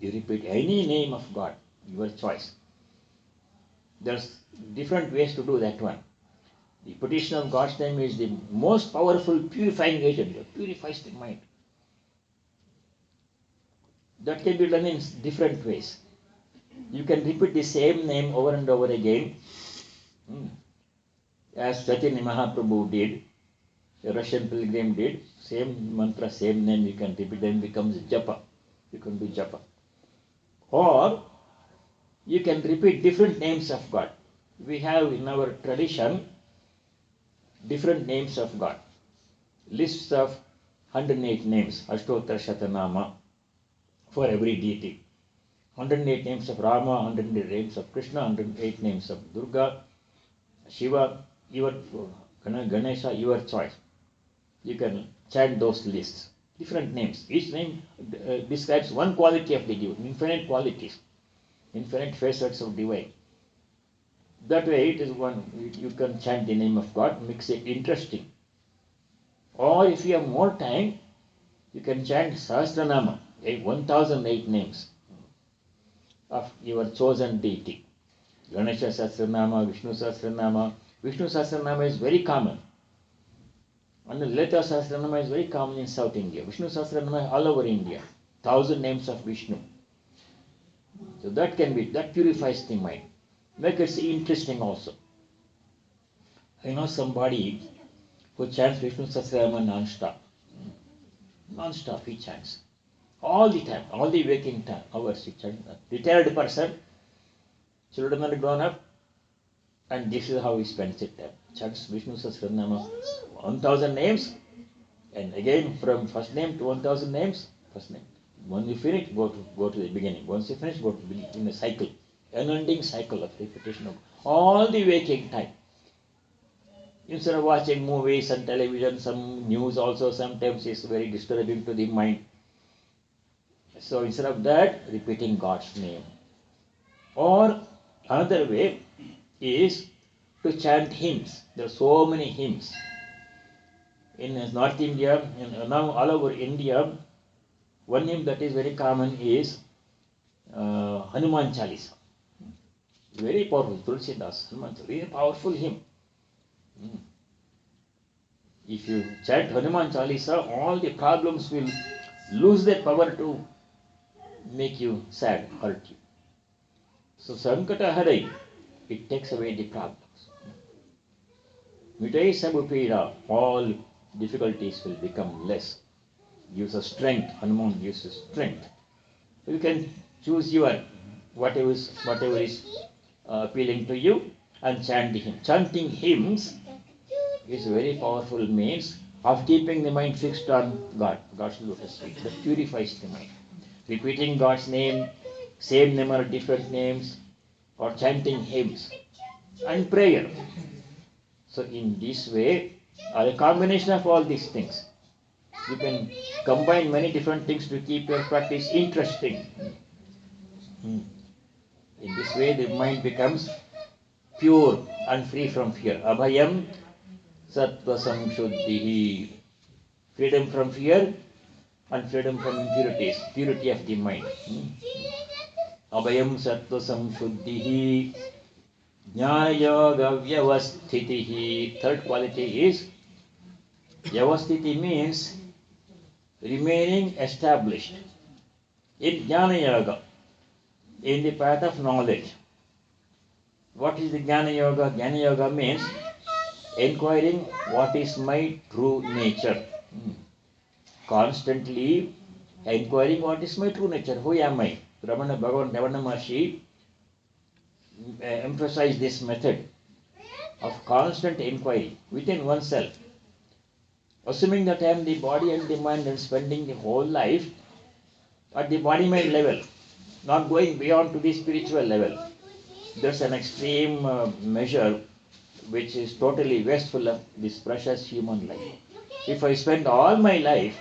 You repeat any name of God, your choice. There's different ways to do that one. The repetition of God's name is the most powerful purifying agent. It purifies the mind. That can be done in different ways. You can repeat the same name over and over again, as Chaitanya Mahaprabhu did, a Russian pilgrim did. Same mantra, same name you can repeat, then becomes japa. You can do japa. Or you can repeat different names of God. We have in our tradition different names of God. Lists of 108 names, Ashtottara Shatanama, for every deity. 108 names of Rama, 108 names of Krishna, 108 names of Durga, Shiva, your Ganesha, your choice. You can chant those lists. Different names. Each name describes one quality of the divine, infinite qualities, infinite facets of divine. That way it is one, you can chant the name of God, makes it interesting. Or if you have more time, you can chant Sahasranama, 1008 names of your chosen deity. Ganesha Sahasranama, Vishnu Sahasranama. Vishnu Sahasranama is very common. And Lalita Sahasranama is very common in South India. Vishnu Sahasranama is all over India. 1000 names of Vishnu. So that purifies the mind. Make it interesting also. I know somebody who chants Vishnu Sahasranama non-stop. Non-stop he chants. All the time, all the waking time, hours he chants. Retired person, children are grown up, and this is how he spends it time. Chants Vishnu Sahasranama, 1000 names, and again from first name to 1000 names, first name. When you finish, go to the beginning. Once you finish, go to the beginning, in a cycle, unending cycle of repetition of all the waking time. Instead of watching movies and television, some news also sometimes is very disturbing to the mind. So instead of that, repeating God's name. Or another way is to chant hymns. There are so many hymns. In North India, and now all over India, one hymn that is very common is Hanuman Chalisa. Very powerful. Tulsidas, Hanuman Chalisa, very powerful hymn. If you chant Hanuman Chalisa, all the problems will lose their power to make you sad, hurt you. So Sankata Harai, it takes away the problems. Mitai Sabupira, all difficulties will become less. Gives us strength. Hanuman gives us strength. You can choose your whatever is appealing to you and chant the hymn. Chanting hymns is a very powerful means of keeping the mind fixed on God, God's lotus feet. That purifies the mind. Repeating God's name, same name or different names, or chanting hymns and prayer. So in this way, a combination of all these things, you can combine many different things to keep your practice interesting. In this way, the mind becomes pure and free from fear. Abhayam sattva samshuddhihi. Freedom from fear and freedom from impurities. Purity of the mind. Abhayam sattva samshuddhihi. Jnana yoga vyavasthitihi. Third quality is vyavasthiti means remaining established in Jnana Yoga, in the path of knowledge. What is the Jnana Yoga? Jnana Yoga means inquiring what is my true nature. Constantly inquiring what is my true nature. Who am I? Ramana Bhagavan Ravana Maharshi emphasized this method of constant inquiry within oneself. Assuming that I am the body and the mind and spending the whole life at the body-mind level, not going beyond to the spiritual level. That's an extreme measure which is totally wasteful of this precious human life. If I spend all my life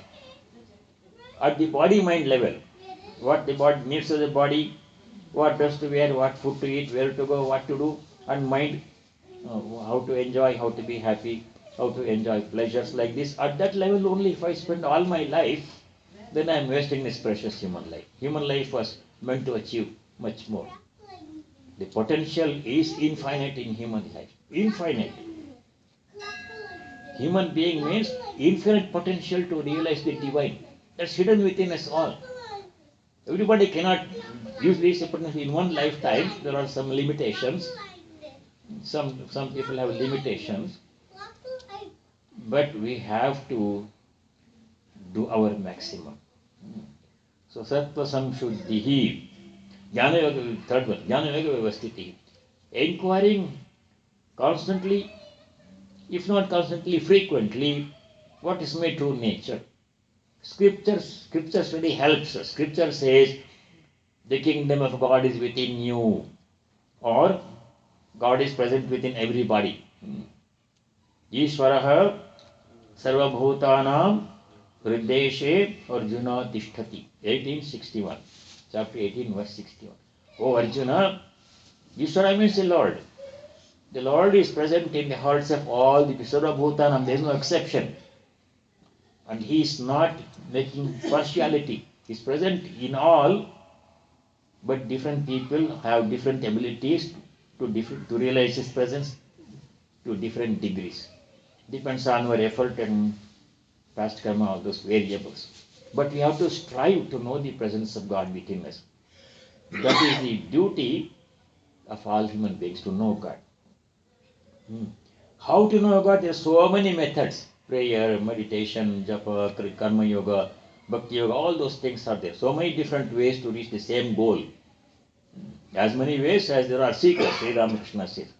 at the body-mind level, what the body needs of the body, what dress to wear, what food to eat, where to go, what to do, and mind, how to enjoy, how to be happy, how to enjoy pleasures like this. At that level only, if I spend all my life, then I am wasting this precious human life. Human life was meant to achieve much more. The potential is infinite in human life. Infinite. Human being means infinite potential to realize the divine. That's hidden within us all. Everybody cannot use this potential in one lifetime. There are some limitations. Some people have limitations. But we have to do our maximum. So sattva samshuddhihi. Jnana yoga, third one, jnana yoga vyavasthitihi. Inquiring constantly, if not constantly, frequently, what is my true nature? Scripture study helps us. Scripture says the kingdom of God is within you, or God is present within everybody. Ishvaraha sarvabhutanam hrideshe Arjuna tishtati. 1861. Chapter 18, verse 61. Oh Arjuna, Ishvara means the Lord. The Lord is present in the hearts of all the sarvabhutanam. There is no exception. And He is not making partiality. He is present in all, but different people have different abilities to realize His presence to different degrees. Depends on our effort and past karma, all those variables. But we have to strive to know the presence of God within us. That is the duty of all human beings, to know God. How to know God? There are so many methods. Prayer, meditation, japa, karma yoga, bhakti yoga, all those things are there. So many different ways to reach the same goal. As many ways as there are seekers, Sri Ramakrishna says.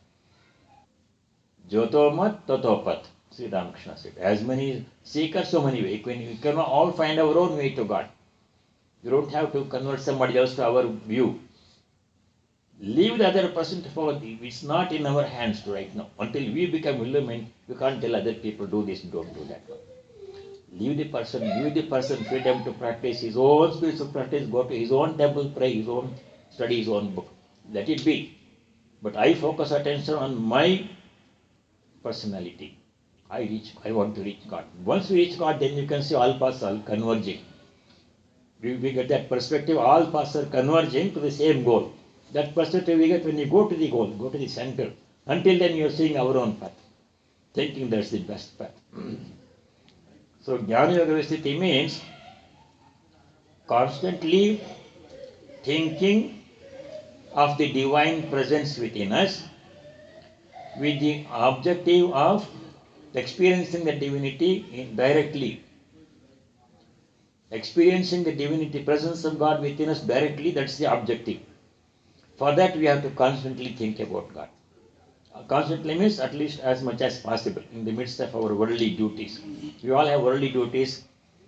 Joto mat, toto pat, Sri Ramakrishna said. As many seekers, so many ways. We can all find our own way to God. You don't have to convert somebody else to our view. Leave the other person to follow. It's not in our hands right now. Until we become illumined, we can't tell other people, do this, don't do that. Give the person freedom to practice his own spiritual practice, go to his own temple, pray his own, study his own book. Let it be. But I focus attention on my personality. I want to reach God. Once you reach God, then you can see all paths are converging. We get that perspective, all paths are converging to the same goal. That perspective we get when you go to the goal, go to the center. Until then, you are seeing our own path, thinking that's the best path. So, Jnana Yoga Vyavasthiti means constantly thinking of the divine presence within us with the objective of experiencing the divinity directly. Experiencing the divinity, presence of God within us directly, that's the objective. For that, we have to constantly think about God. Constantly means at least as much as possible in the midst of our worldly duties. We all have worldly duties.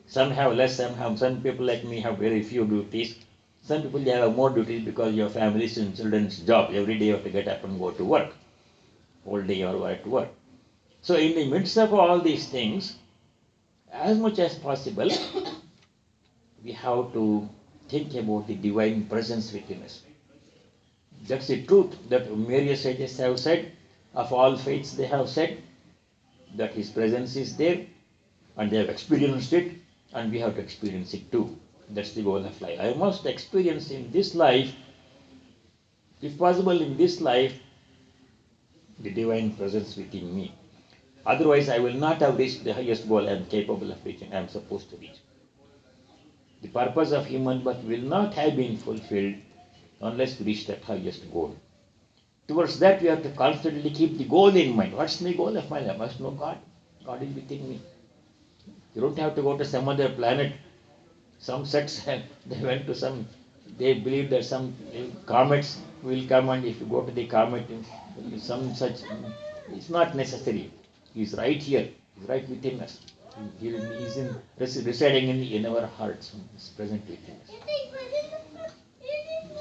Some have less, some people like me have very few duties. Some people they have more duties because your families and children's job. Every day you have to get up and go to work. Whole day you are at work. So in the midst of all these things, as much as possible, we have to think about the divine presence within us. That's the truth that various sages have said, of all faiths they have said, that His presence is there, and they have experienced it, and we have to experience it too. That's the goal of life. I must experience in this life, if possible in this life, the divine presence within me. Otherwise, I will not have reached the highest goal I am capable of reaching, I am supposed to reach. The purpose of human birth will not have been fulfilled unless we reach that highest goal. Towards that, we have to constantly keep the goal in mind. What's the goal of my life? I must know God. God is within me. You don't have to go to some other planet. Some sects, they believe that some comets will come, and if you go to the comet, some such, it's not necessary. He's right here. He's right within us. He is residing in our hearts. He's present within us.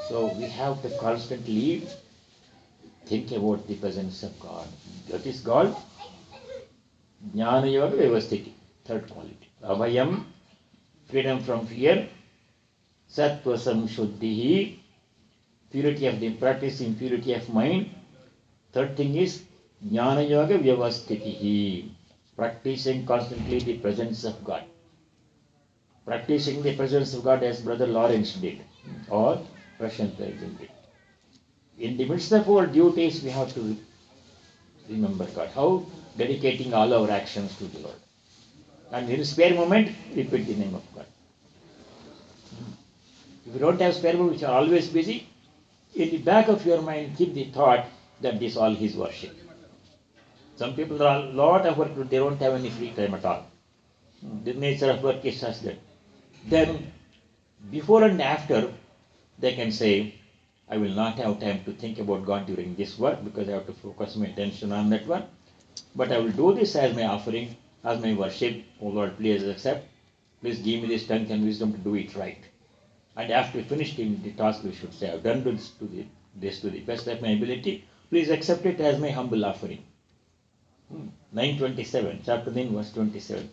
So we have to constantly think about the presence of God. That is called Jnana Yoga Vyavasthiti, third quality. Abhayam, freedom from fear. Sattva Samshuddhihi, purity of the practicing purity of mind. Third thing is Jnana Yoga Vyavasthitihi, practicing constantly the presence of God. Practicing the presence of God as Brother Lawrence did, or Russian President did. In the midst of our duties, we have to remember God. How? Dedicating all our actions to the Lord. And in a spare moment, repeat the name of God. If you don't have spare moment, which are always busy, in the back of your mind, keep the thought that this is all His worship. Some people are a lot of work, they don't have any free time at all. The nature of work is such that. Then, before and after, they can say, I will not have time to think about God during this work because I have to focus my attention on that one. But I will do this as my offering, as my worship. Oh Lord, please accept. Please give me the strength and wisdom to do it right. And after finishing the task, we should say, I have done this to the best of my ability. Please accept it as my humble offering. 9:27, chapter 9, verse 27.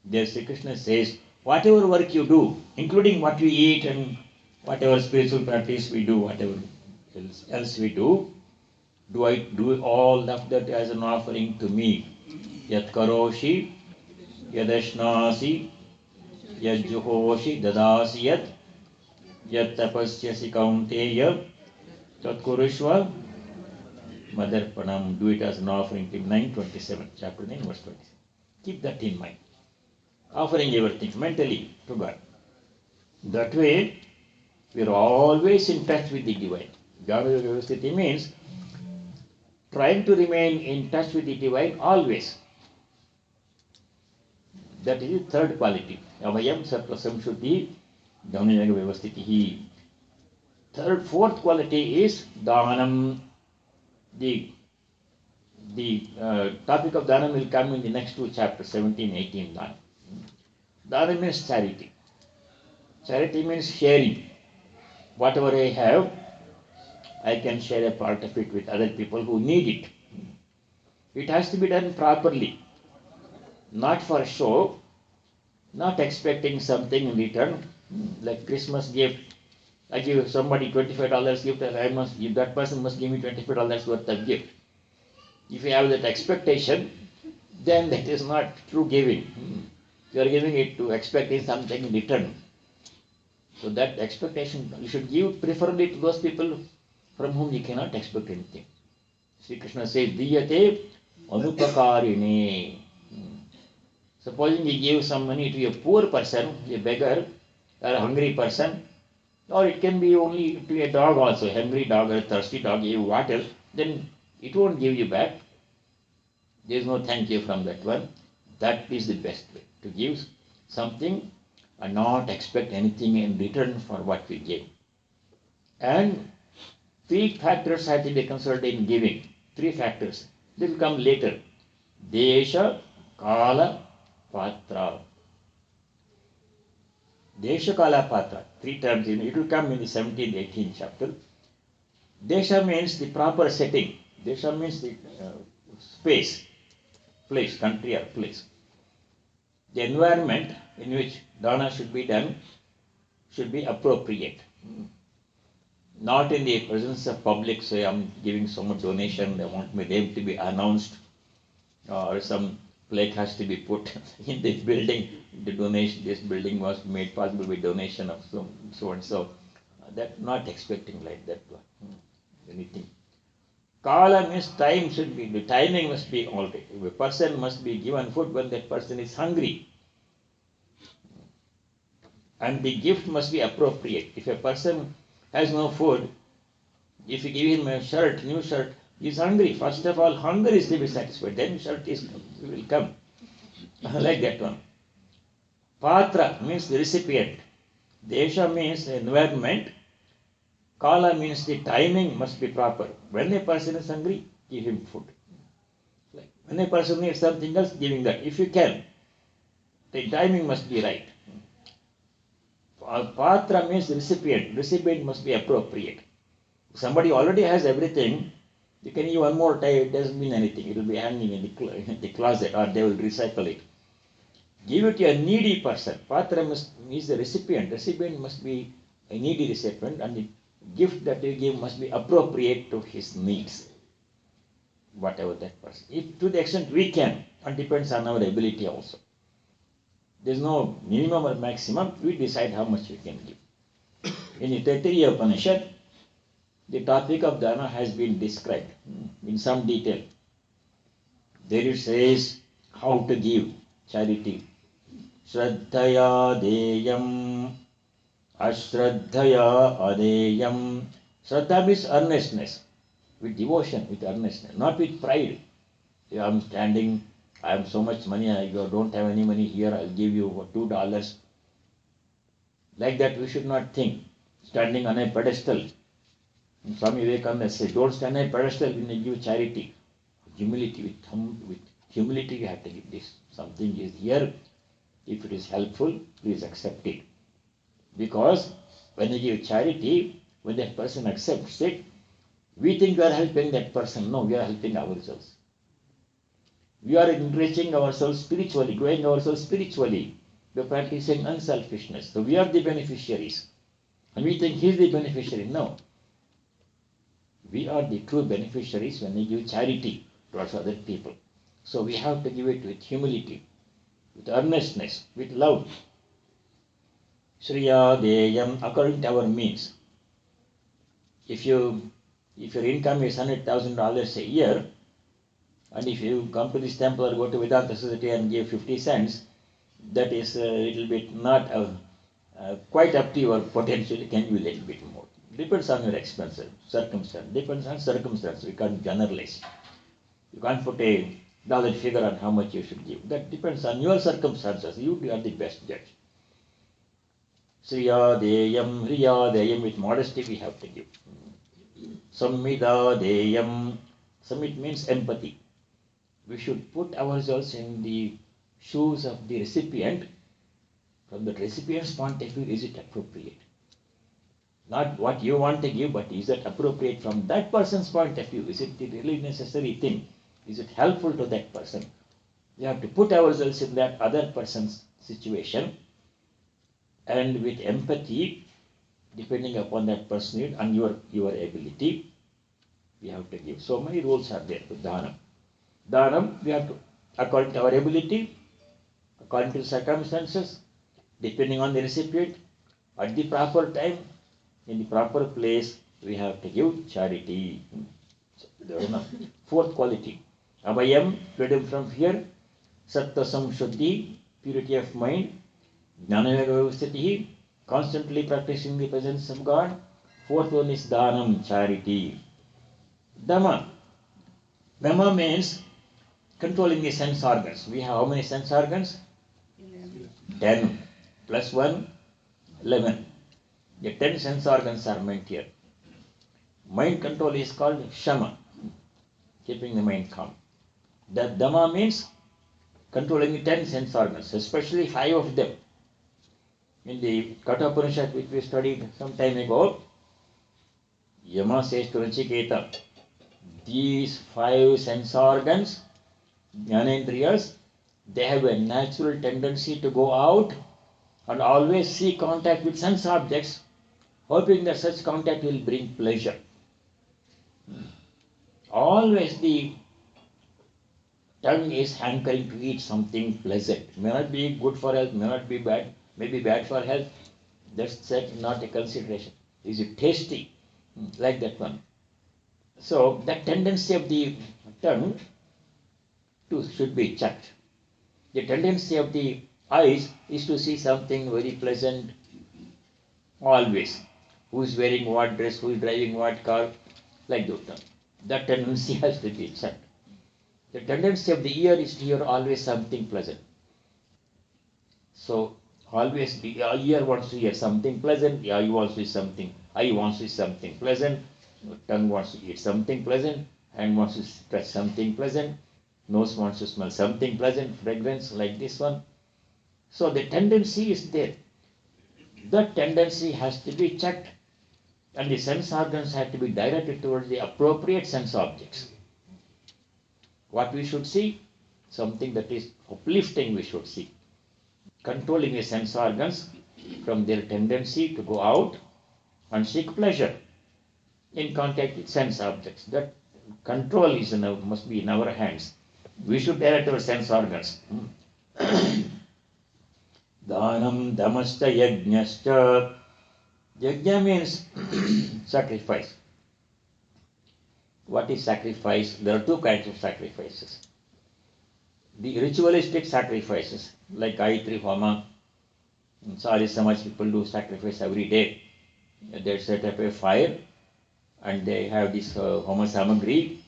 There Sri Krishna says, whatever work you do, including what we eat and whatever spiritual practice we do, whatever else we do all of that as an offering to me. Yat karoshi, yadashnasi, yad juhoshi, dadasi yat tapasyasi kaunteya, tat kurushva, madarpanam. Do it as an offering to 9:27, chapter 9, verse 27. Keep that in mind. Offering everything mentally to God. That way, we are always in touch with the divine. Jnana Yoga Vyavasthiti means trying to remain in touch with the divine always. That is the third quality. Abhayam Sattva Samshuddhi Jnana Yoga Vyavasthitihi. Fourth quality is Dhanam. The topic of Dhanam will come in the next two chapters, 17, 18. Dhanam means charity. Charity means sharing. Whatever I have, I can share a part of it with other people who need it. It has to be done properly, not for show, not expecting something in return, like Christmas gift. I give somebody $25 gift, and that person must give me $25 worth of gift. If you have that expectation, then that is not true giving. You are giving it to expecting something in return. So that expectation, you should give preferably to those people from whom you cannot expect anything. Sri Krishna says, Diyate anupakarine. Supposing you give some money to a poor person, a beggar, or a hungry person, or it can be only to a dog also, a hungry dog or a thirsty dog, give water, then it won't give you back. There is no thank you from that one. That is the best way to give something and not expect anything in return for what we give. And three factors have to be considered in giving. Three factors. They will come later. Desha, Kala, Patra. Desha, Kala, Patra. Three terms. It will come in the 17th, 18th chapter. Desha means the proper setting. Desha means the space, place, country or place. The environment in which dana should be done should be appropriate. Not in the presence of public, say I'm giving so much donation, I want my name to be announced, or some plaque has to be put in this building, the donation, this building was made possible by donation of so and so. That not expecting like that anything. Kala means time should be, the timing must be altered. If a person must be given food when that person is hungry. And the gift must be appropriate. If a person has no food, if you give him a shirt, new shirt, he is hungry. First of all, hunger is to be satisfied. Then shirt will come. Like that one. Patra means the recipient. Desha means the environment. Kala means the timing must be proper. When a person is hungry, give him food. Like when a person needs something else, give him that. If you can, the timing must be right. Patra means recipient. Recipient must be appropriate. If somebody already has everything, you can give one more time, it doesn't mean anything. It will be hanging in the closet or they will recycle it. Give it to a needy person. Patra means the recipient. Recipient must be a needy recipient and the gift that you give must be appropriate to his needs. Whatever that person. If to the extent we can, and depends on our ability also. There is no minimum or maximum, we decide how much we can give. In the Taittiriya Upanishad, the topic of dana has been described in some detail. There it says how to give charity. Shraddhaya deyam, ashraddhaya adeyam. Shraddha means earnestness, with devotion, with earnestness, not with pride. I am standing, I have so much money, I don't have any money here, I'll give you $2. Like that we should not think. Standing on a pedestal. Swami Vivekananda says, don't stand on a pedestal when you give charity. Humility, with humility you have to give this. Something is here, if it is helpful, please accept it. Because when you give charity, when that person accepts it, we think we are helping that person. No, we are helping ourselves. We are enriching ourselves spiritually, growing ourselves spiritually. We are practicing unselfishness. So we are the beneficiaries. And we think he is the beneficiary. No. We are the true beneficiaries when we give charity towards other people. So we have to give it with humility, with earnestness, with love. Shriya Deyam, according to our means. If your income is $100,000 a year, and if you come to this temple or go to Vedanta Society and give 50 cents, that is a little bit not quite up to your potential. You can give a little bit more. Depends on your expenses, circumstance. Depends on circumstance. We can't generalize. You can't put a dollar figure on how much you should give. That depends on your circumstances. You are the best judge. Sriya Deyam, Riya Deyam, with modesty we have to give. Sammida Deyam. Sammit means empathy. We should put ourselves in the shoes of the recipient. From the recipient's point of view, is it appropriate? Not what you want to give, but is it appropriate from that person's point of view? Is it the really necessary thing? Is it helpful to that person? We have to put ourselves in that other person's situation, and with empathy, depending upon that person's need and your ability, we have to give. So many rules are there to dhanam. Dhanam, we have to, according to our ability, according to circumstances, depending on the recipient, At the proper time, in the proper place, we have to give charity. So, there is enough. Fourth quality, abhayam, freedom from fear, sattasam shuddhi, purity of mind, jnanavega vyavasthiti, constantly practicing the presence of God. Fourth one is dhanam, charity. Dhamma. Dhamma means controlling the sense organs. We have how many sense organs? 10 plus 1, 11. The 10 sense organs are meant here. Mind control is called shama, keeping the mind calm. The dhamma means controlling the 10 sense organs, especially 5 of them. In the Katha Upanishad, which we studied some time ago, Yama says to Nachiketa, these 5 sense organs, jnanendriyas, they have a natural tendency to go out and always seek contact with sense objects, hoping that such contact will bring pleasure. Always the tongue is hankering to eat something pleasant. May not be good for health, may not be bad, may be bad for health. That's not a consideration. Is it tasty? Like that one. So that tendency of the tongue should be checked. The tendency of the eyes is to see something very pleasant always. Who is wearing what dress, who is driving what car, like that. That tendency has to be checked. The tendency of the ear is to hear always something pleasant. So always the ear wants to hear something pleasant, the eye wants to see something pleasant, tongue wants to eat something pleasant, hand wants to touch something pleasant, nose wants to smell something pleasant, fragrance like this one. So the tendency is there. That tendency has to be checked, and the sense organs have to be directed towards the appropriate sense objects. What we should see? Something that is uplifting we should see. Controlling the sense organs from their tendency to go out and seek pleasure in contact with sense objects. That control must be in our hands. We should direct our sense organs. Dhanam, dhamascha, yajnascha. Yajna means sacrifice. What is sacrifice? There are 2 kinds of sacrifices. The ritualistic sacrifices, like Gayatri Homa. In Sari Samaj, people do sacrifice every day. They set up a fire and they have this Homa Samagri.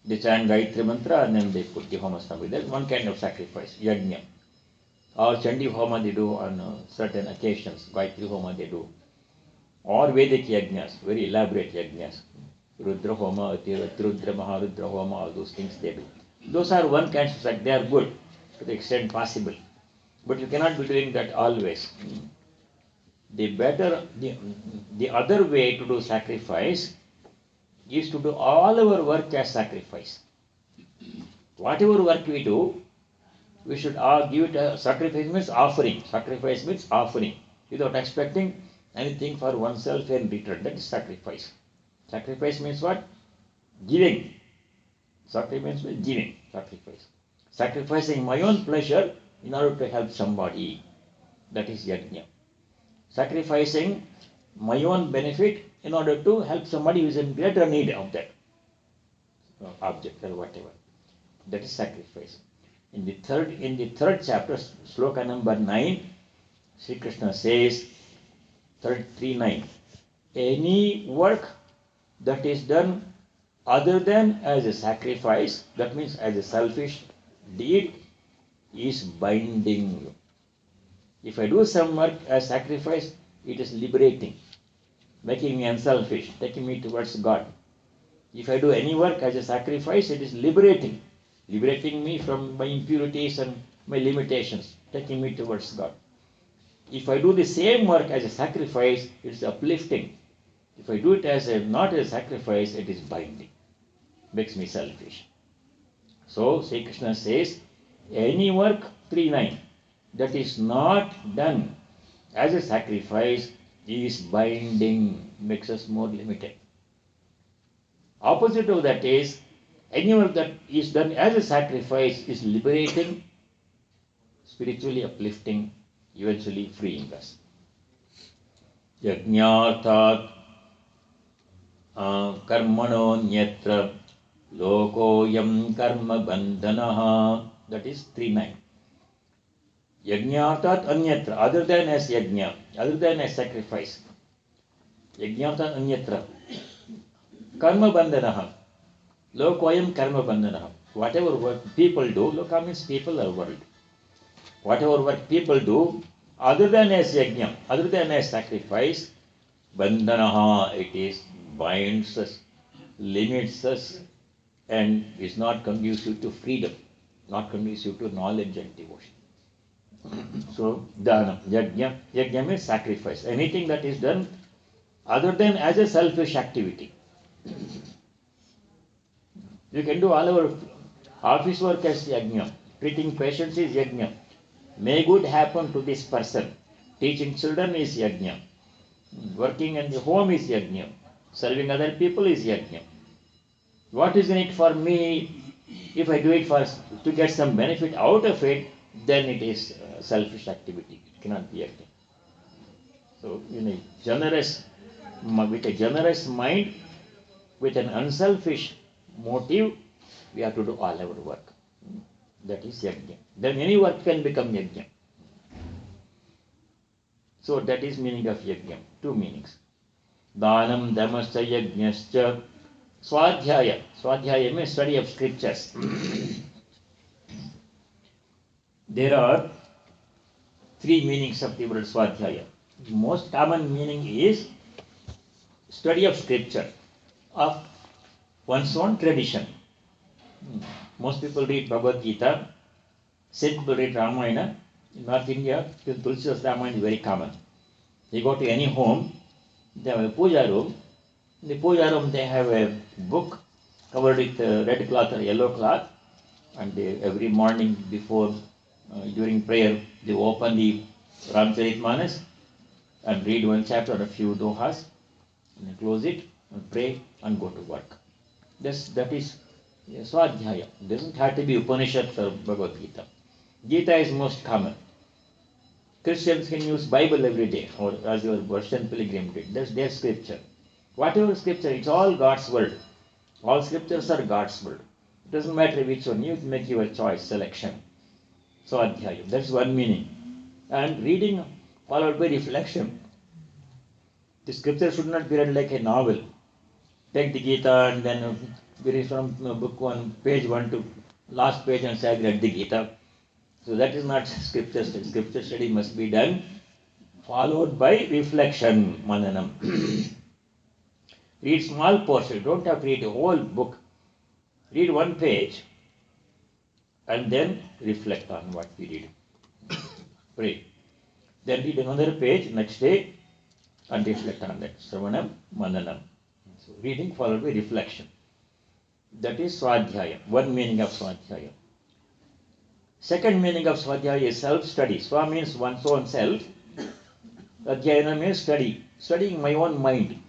They chant Gayatri Mantra and then they put the Homa Samagri. That's one kind of sacrifice, Yajna. Or Chandi Homa they do on certain occasions, Gayatri Homa they do. Or Vedic Yajnas, very elaborate Yajnas. Rudra Homa, Rudra Maharudra Homa, all those things they do. Those are one kind of sacrifice, they are good to the extent possible. But you cannot be doing that always. The other way to do sacrifice is to do all our work as sacrifice. Whatever work we do, we should give it a sacrifice means offering. Sacrifice means offering without expecting anything for oneself in return. That is sacrifice. Sacrifice means what? Giving. Sacrifice means giving. Sacrifice. Sacrificing my own pleasure in order to help somebody. That is yajna. Sacrificing my own benefit in order to help somebody who is in greater need of that object or whatever. That is sacrifice. In the third chapter, sloka number 9, Sri Krishna says, 3:9, any work that is done other than as a sacrifice, that means as a selfish deed, is binding. If I do some work as sacrifice, it is liberating, making me unselfish, taking me towards God. If I do any work as a sacrifice, it is liberating me from my impurities and my limitations, taking me towards God. If I do the same work as a sacrifice, it is uplifting. If I do it as not as a sacrifice, it is binding, makes me selfish. So Sri Krishna says, any work, 3:9, that is not done as a sacrifice is binding, makes us more limited. Opposite of that is, any work that is done as a sacrifice is liberating, spiritually uplifting, eventually freeing us. Yajñārtāt karmanonyatra lokoyam karma bandhanaha. That is 3-9. Yajñārtāt anyatra, other than as yajna, other than as sacrifice. Yajñārtāt anyatra. Karma bandhanaha. Lokoyam karma bandhanaha. Whatever work people do, loka means people or world. Whatever work people do, other than as yajna, other than as sacrifice, bandhanaha, it is binds us, limits us, and is not conducive to freedom, not conducive to knowledge and devotion. So, dana, yajna means sacrifice. Anything that is done other than as a selfish activity. You can do all our office work as yajna. Treating patients is yajna. May good happen to this person. Teaching children is yajna. Working in the home is yajna. Serving other people is yajna. What is in it for me? If I do it to get some benefit out of it, then it is selfish activity. It cannot be yajna. So, with a generous mind, with an unselfish motive, we have to do all our work. That is yajna. Then any work can become yajna. So that is meaning of yajna. 2 meanings. Dhanam, damascha, yajnascha, swadhyaya. Swadhyaya means study of scriptures. There are 3 meanings of the word swadhyaya. The most common meaning is study of scripture, of one's own tradition. Most people read Bhagavad Gita, some people read Ramayana. In North India, Tulsidas Ramayana is very common. You go to any home, they have a puja room. In the puja room, they have a book covered with red cloth or yellow cloth. And every morning before, during prayer, they open the Ramcharitmanas and read one chapter or a few dohas, and close it, and pray, and go to work. That is Swadhyaya. It doesn't have to be Upanishad or Bhagavad Gita. Gita is most common. Christians can use Bible every day, or as your Russian pilgrim did. That's their scripture. Whatever scripture, it's all God's word. All scriptures are God's word. It doesn't matter which one. You make your choice, selection. Swadhyaya. That's one meaning. And reading followed by reflection. The scripture should not be read like a novel. Take the Gita and then read from book 1, page 1 to last page and say I read the Gita. So that is not scripture study. Scripture study must be done followed by reflection, mananam. Read small portion. Don't have to read a whole book. Read 1 page and then reflect on what we read. Pray. Then read another page next day and reflect on that. Sravanam, mananam. So reading followed by reflection. That is Swadhyaya. One meaning of Swadhyaya. Second meaning of Swadhyaya is self-study. Swa means one's own self. Adhyayana means study. Studying my own mind.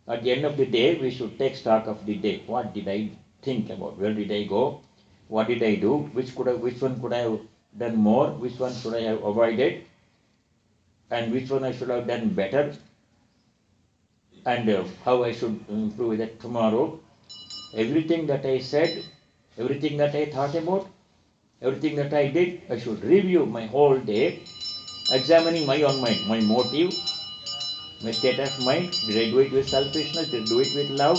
At the end of the day, we should take stock of the day. What did I think about? Where did I go? What did I do? Which one could I have done more? Which one should I have avoided? And which one I should have done better? And how I should improve that tomorrow. Everything that I said, everything that I thought about, everything that I did, I should review my whole day, examining my own mind, my motive, my state of mind. Did I do it with selfishness? Did I do it with love?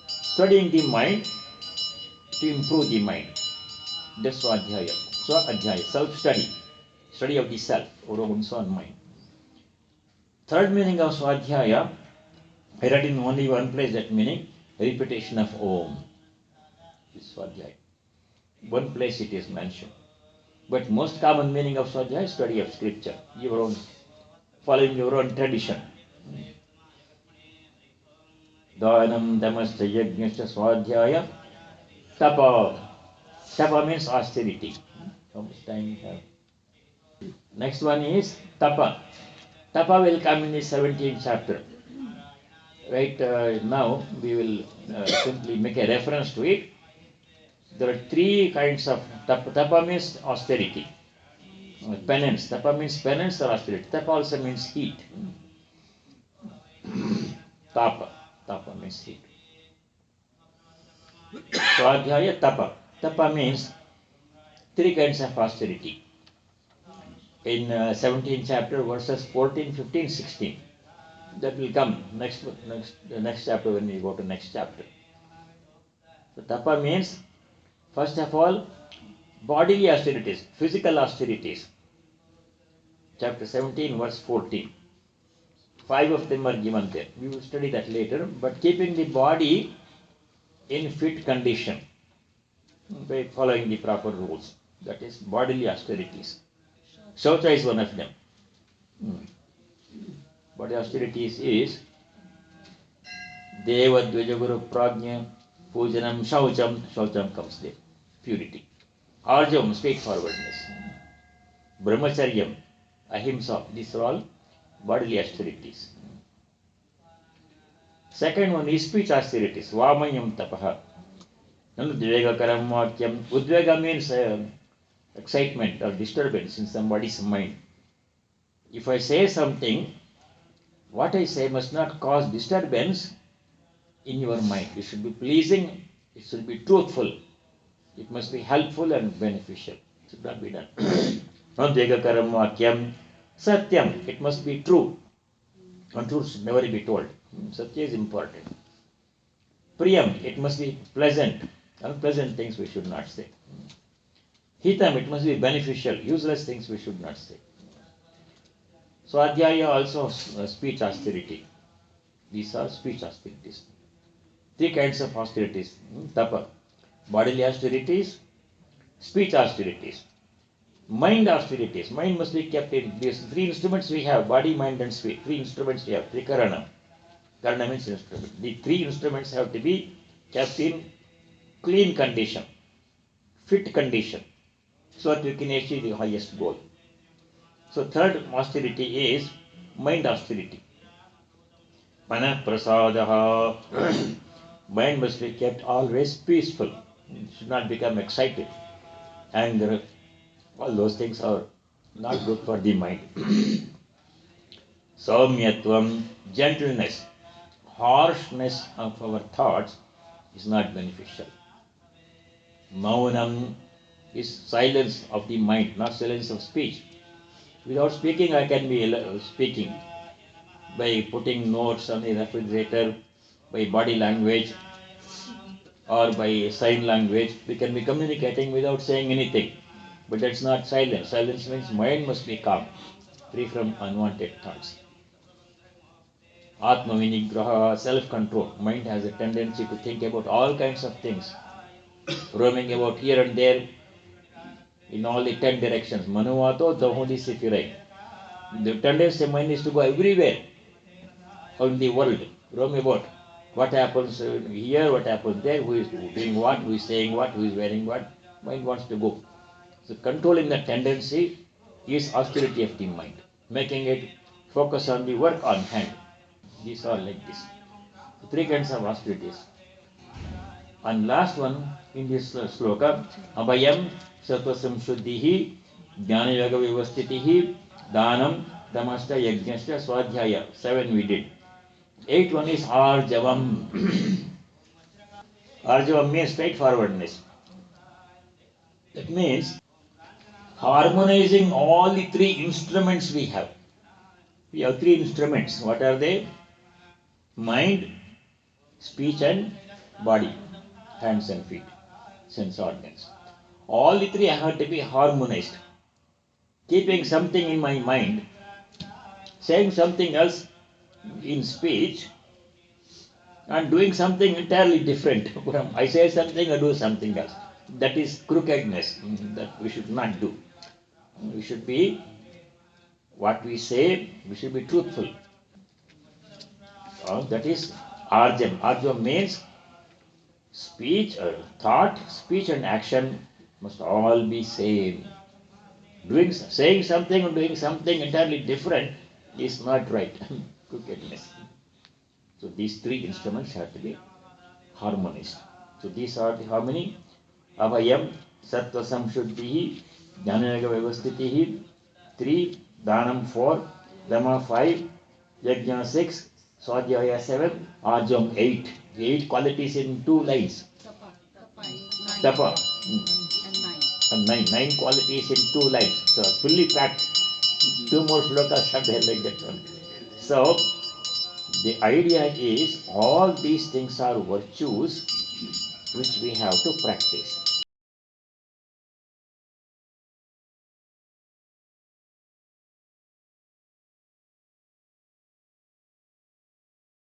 Studying the mind to improve the mind. That's Swadhyaya. Swadhyaya, self-study, study of the self, or one's own mind. Third meaning of Swadhyaya, I read in only one place that meaning, repetition of Om. Is Swadhyaya. One place it is mentioned. But most common meaning of Swadhyaya is study of scripture, your own, following your own tradition. Dhanam, damascha, yajnascha, swadhyaya, tapa. Tapa means austerity. How much time we have? Next one is tapa. Tapa will come in the 17th chapter. Right now, we will simply make a reference to it. There are 3 kinds of tapa. Tapa means austerity. Penance. Tapa means penance or austerity. Tapa also means heat. Tapa. Tapa means heat. Swadhyaya tapa. Tapa means three kinds of austerity. In 17th chapter, verses 14, 15, 16. That will come the next chapter when we go to next chapter. So tapa means, first of all, bodily austerities, physical austerities. Chapter 17, verse 14. 5 of them are given there. We will study that later. But keeping the body in fit condition by following the proper rules. That is bodily austerities. Shaucha is one of them. Body austerities is Deva Dvijaguru Prajna Pujanam Shaucham. Shaucham comes there. Purity. Arjam, straightforwardness. Brahmacharyam, ahimsa. These are all bodily austerities. Second one is speech austerities. Vamayam tapaha. Udvegakaram vakyam. Udvega means excitement or disturbance in somebody's mind. If I say something, what I say must not cause disturbance in your mind. It should be pleasing, it should be truthful, it must be helpful and beneficial. It should not be done. Udvegakaram vakyam. Satyam, it must be true. Untruth should never be told. Satya is important. Priyam, it must be pleasant. Unpleasant things we should not say. Hitam, it must be beneficial. Useless things we should not say. Swadhyaya also speech austerity. These are speech austerities. Three kinds of austerities. Tapa, bodily austerities, speech austerities. Mind austerities. Mind must be kept in these three instruments we have, body, mind and spirit. Three instruments we have. Trikarana. Karana means instrument. The three instruments have to be kept in clean condition, fit condition, so that we can achieve the highest goal. So third austerity is mind austerity. Mana prasadaha. Mind must be kept always peaceful. It should not become excited. Anger, all those things are not good for the mind. Saumyatvam, gentleness, harshness of our thoughts is not beneficial. Maunam is silence of the mind, not silence of speech. Without speaking, I can be speaking by putting notes on the refrigerator, by body language, or by sign language. We can be communicating without saying anything. But that's not silence. Silence means mind must be calm, free from unwanted thoughts. Atma vinigraha, self-control. Mind has a tendency to think about all kinds of things, roaming about here and there in all the 10 directions. Manuvato dahodi sifirai. The tendency of mind is to go everywhere in the world, roam about. What happens here, what happens there, who is doing what, who is saying what, who is wearing what. Mind wants to go. So controlling the tendency is austerity of the mind, making it focus on the work on hand. These are like this. The three kinds of austerities. And last one in this sloka, abhayam satvasam shuddhihi jnana yoga vivastitihi danam damashta yajnashta swadhyaya. 7 we did. 8th one is arjavam. Arjavam means straightforwardness. That means harmonizing all the three instruments we have. We have three instruments. What are they? Mind, speech and body, hands and feet, sense organs. All the three have to be harmonized. Keeping something in my mind, saying something else in speech, and doing something entirely different. I say something, I do something else. That is crookedness. That we should not do. We should be, what we say, we should be truthful. That is arjam. Arjam means speech, thought, speech and action must all be same. Saying something or doing something entirely different is not right. Crookedness. So these three instruments have to be harmonized. So these are the harmony. Abhayam, sattva samshuddhihi, jnanayoga vyavastitihi, 3, danam 4, dhamma 5, yajna 6, Swadhyaya 7, Ajam 8. 8 qualities in 2 lines. Tapa. And 9. 9 qualities in 2 lines. So fully packed. 2 more slokas are there like that one. So the idea is all these things are virtues which we have to practice.